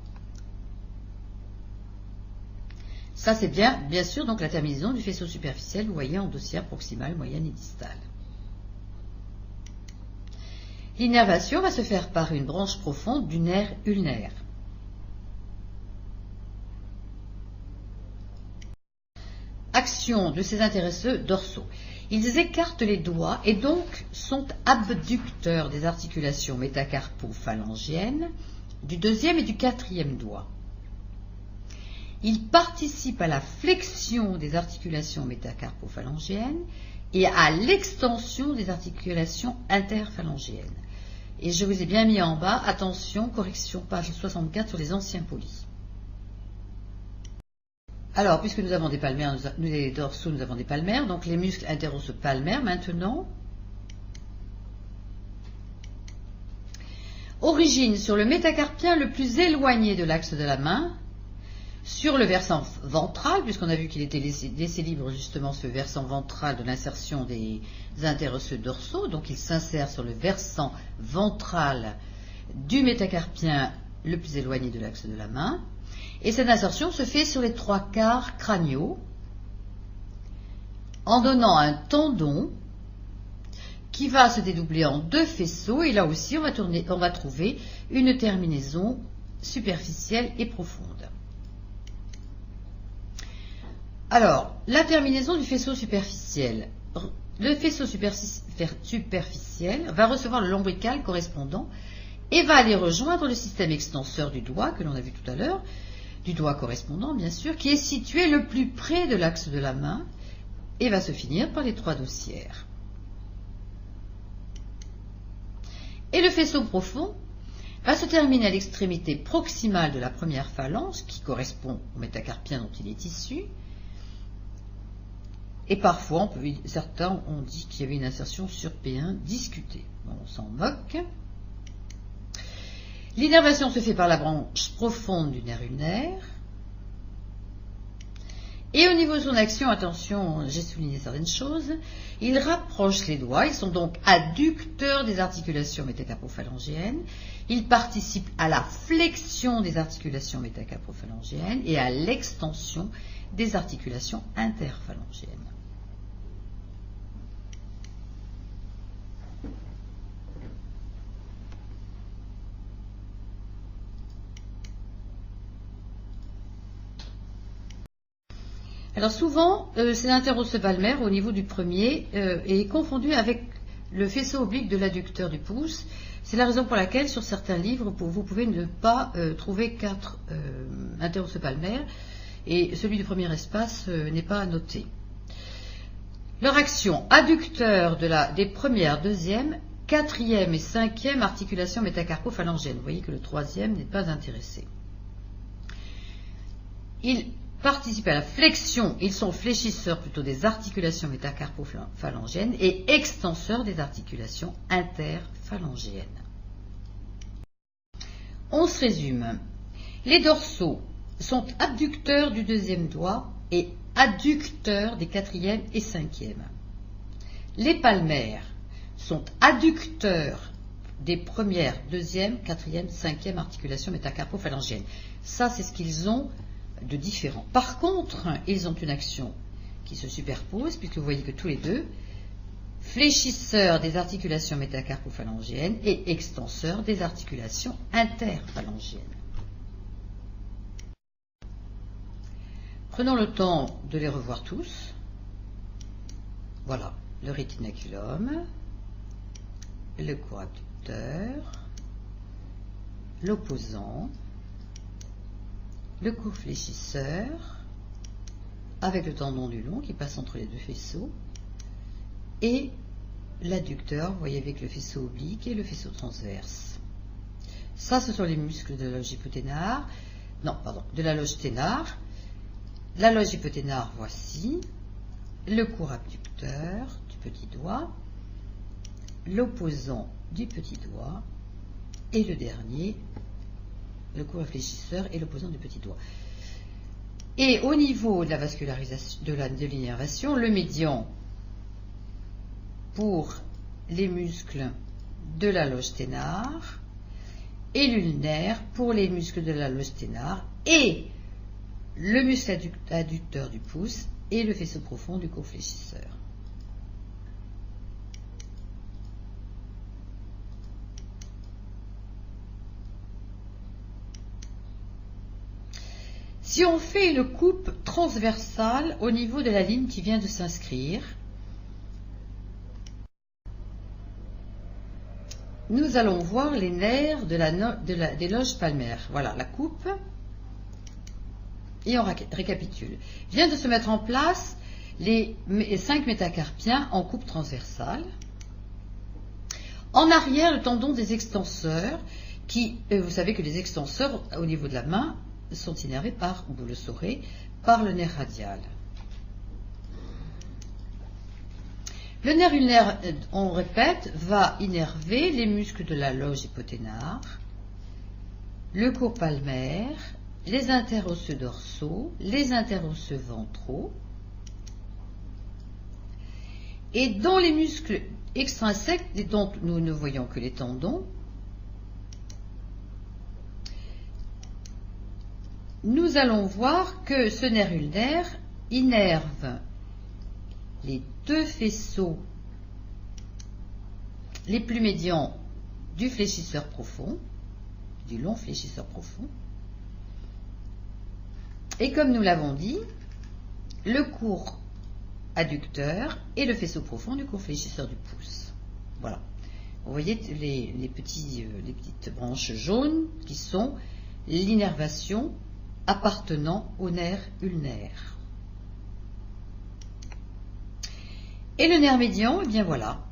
Speaker 2: Ça, c'est bien sûr, donc la terminaison du faisceau superficiel, vous voyez, en dossière proximale, moyenne et distale. L'innervation va se faire par une branche profonde du nerf ulnaire. Action de ces intéresseux dorsaux. Ils écartent les doigts et donc sont abducteurs des articulations métacarpo-phalangiennes du 2e et du 4e doigt. Ils participent à la flexion des articulations métacarpo-phalangiennes et à l'extension des articulations interphalangiennes. Et je vous ai bien mis en bas, attention, correction, page 64 sur les anciens polis. Alors, puisque nous avons des palmaires, les dorsaux, nous avons des palmaires, donc les muscles interosseux palmaires maintenant. Origine sur le métacarpien le plus éloigné de l'axe de la main, sur le versant ventral, puisqu'on a vu qu'il était laissé libre justement ce versant ventral de l'insertion des interosseux dorsaux, donc il s'insère sur le versant ventral du métacarpien le plus éloigné de l'axe de la main, et cette insertion se fait sur les 3/4 crâniaux, en donnant un tendon qui va se dédoubler en 2 faisceaux, et là aussi on va trouver une terminaison superficielle et profonde. Alors, la terminaison du faisceau superficiel. Le faisceau superficiel va recevoir le lombrical correspondant et va aller rejoindre le système extenseur du doigt, que l'on a vu tout à l'heure, du doigt correspondant bien sûr, qui est situé le plus près de l'axe de la main et va se finir par les 3 dossières. Et le faisceau profond va se terminer à l'extrémité proximale de la première phalange, qui correspond au métacarpien dont il est issu. Et parfois, certains ont dit qu'il y avait une insertion sur P1 discutée. Bon, on s'en moque. L'innervation se fait par la branche profonde du nerf ulnaire. Et au niveau de son action, attention, j'ai souligné certaines choses, il rapproche les doigts, ils sont donc adducteurs des articulations métacarpophalangiennes, ils participent à la flexion des articulations métacarpophalangiennes et à l'extension des articulations interphalangiennes. Alors souvent, c'est l'interosseux palmaire au niveau du premier est confondu avec le faisceau oblique de l'adducteur du pouce. C'est la raison pour laquelle sur certains livres, vous pouvez ne pas trouver 4 interosseux palmaires et celui du premier espace n'est pas noté. Leur action, adducteur des premières, deuxième, quatrième et cinquième articulations métacarpophalangiennes. Vous voyez que le troisième n'est pas intéressé. Ils participent à la flexion, ils sont fléchisseurs plutôt des articulations métacarpophalangiennes et extenseurs des articulations interphalangiennes. On se résume. Les dorsaux sont abducteurs du deuxième doigt et adducteurs des quatrième et cinquième. Les palmaires sont adducteurs des premières, deuxième, quatrième, cinquième articulations métacarpophalangiennes. Ça, c'est ce qu'ils ont de différents. Par contre, ils ont une action qui se superpose, puisque vous voyez que tous les deux, fléchisseurs des articulations métacarpophalangiennes et extenseurs des articulations interphalangiennes. Prenons le temps de les revoir tous. Voilà, le rétinaculum, le court abducteur, l'opposant, le court fléchisseur, avec le tendon du long qui passe entre les deux faisceaux, et l'adducteur, vous voyez, avec le faisceau oblique et le faisceau transverse. Ça, ce sont les muscles de la loge hypothénare, de la loge ténare. La loge hypothénare, voici, le court abducteur du petit doigt, l'opposant du petit doigt, et le dernier, le court réfléchisseur et l'opposant du petit doigt. Et au niveau de la vascularisation, de l'innervation, le médian pour les muscles de la loge ténare et l'ulnaire pour les muscles de la loge ténare et le muscle adducteur du pouce et le faisceau profond du court fléchisseur. Si on fait une coupe transversale au niveau de la ligne qui vient de s'inscrire, nous allons voir les nerfs des loges palmaires. Voilà la coupe. Et on récapitule. Vient de se mettre en place les 5 métacarpiens en coupe transversale. En arrière, le tendon des extenseurs, qui, vous savez que les extenseurs au niveau de la main sont innervés par, vous le saurez, par le nerf radial. Le nerf ulnaire, on répète, va innerver les muscles de la loge hypothénare, le court palmaire, les interosseux dorsaux, les interosseux ventraux. Et dans les muscles extrinsèques, dont nous ne voyons que les tendons, nous allons voir que ce nerf ulnaire innerve les deux faisceaux les plus médians du fléchisseur profond, du long fléchisseur profond. Et comme nous l'avons dit, le court adducteur et le faisceau profond du court fléchisseur du pouce. Voilà. Vous voyez les petites branches jaunes qui sont l'innervation appartenant au nerf ulnaire. Et le nerf médian, eh bien voilà,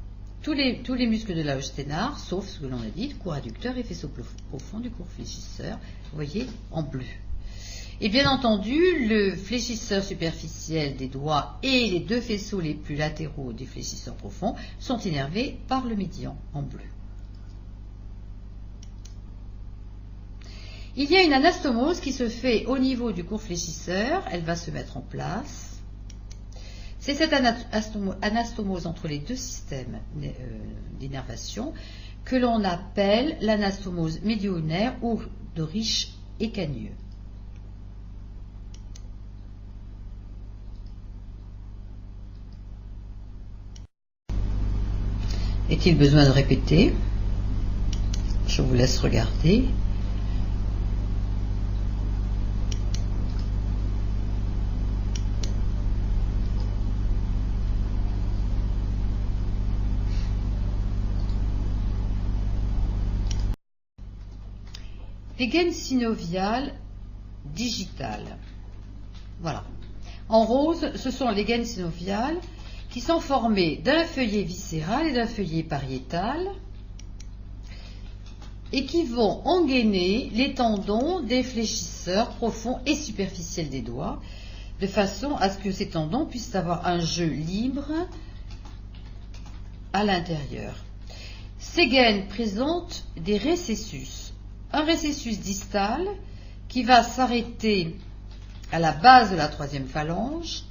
Speaker 2: tous les muscles de la loge sténare, sauf ce que l'on a dit, le court adducteur et faisceau profond du court fléchisseur, vous voyez, en bleu. Et bien entendu, le fléchisseur superficiel des doigts et les deux faisceaux les plus latéraux du fléchisseur profond sont innervés par le médian, en bleu. Il y a une anastomose qui se fait au niveau du court fléchisseur, elle va se mettre en place. C'est cette anastomose entre les deux systèmes d'innervation que l'on appelle l'anastomose médio-ulnaire ou de Rich et Cagnieux. Est-il besoin de répéter? Je vous laisse regarder. Les gaines synoviales digitales. Voilà. En rose, ce sont les gaines synoviales qui sont formées d'un feuillet viscéral et d'un feuillet pariétal et qui vont engainer les tendons des fléchisseurs profonds et superficiels des doigts, de façon à ce que ces tendons puissent avoir un jeu libre à l'intérieur. Ces gaines présentent des récessus. Un récessus distal qui va s'arrêter à la base de la troisième phalange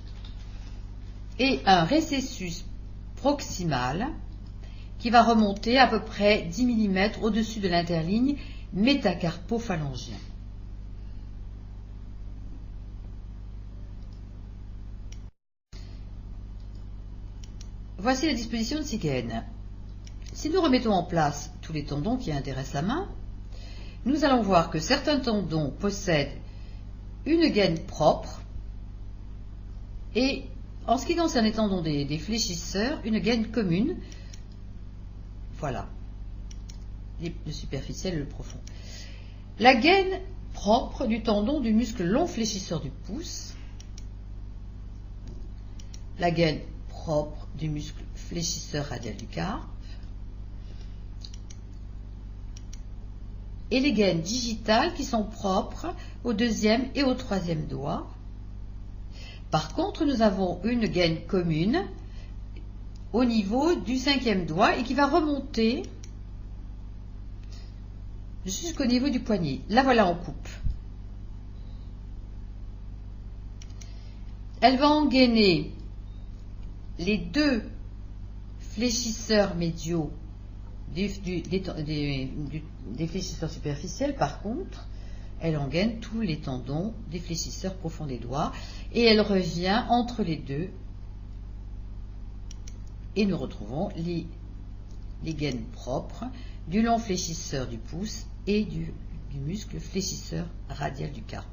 Speaker 2: et un récessus proximal qui va remonter à peu près 10 mm au-dessus de l'interligne métacarpophalangien. Voici la disposition de ces gaines. Si nous remettons en place tous les tendons qui intéressent la main, nous allons voir que certains tendons possèdent une gaine propre et, en ce qui concerne les tendons des fléchisseurs, une gaine commune. Voilà, le superficiel et le profond. La gaine propre du tendon du muscle long fléchisseur du pouce, la gaine propre du muscle fléchisseur radial du carpe, et les gaines digitales qui sont propres au deuxième et au troisième doigt. Par contre, nous avons une gaine commune au niveau du cinquième doigt et qui va remonter jusqu'au niveau du poignet. La voilà en coupe. Elle va engainer les deux fléchisseurs médiaux des fléchisseurs superficiels. Par contre, elle engaine tous les tendons des fléchisseurs profonds des doigts et elle revient entre les deux et nous retrouvons les gaines propres du long fléchisseur du pouce et du muscle fléchisseur radial du carpe.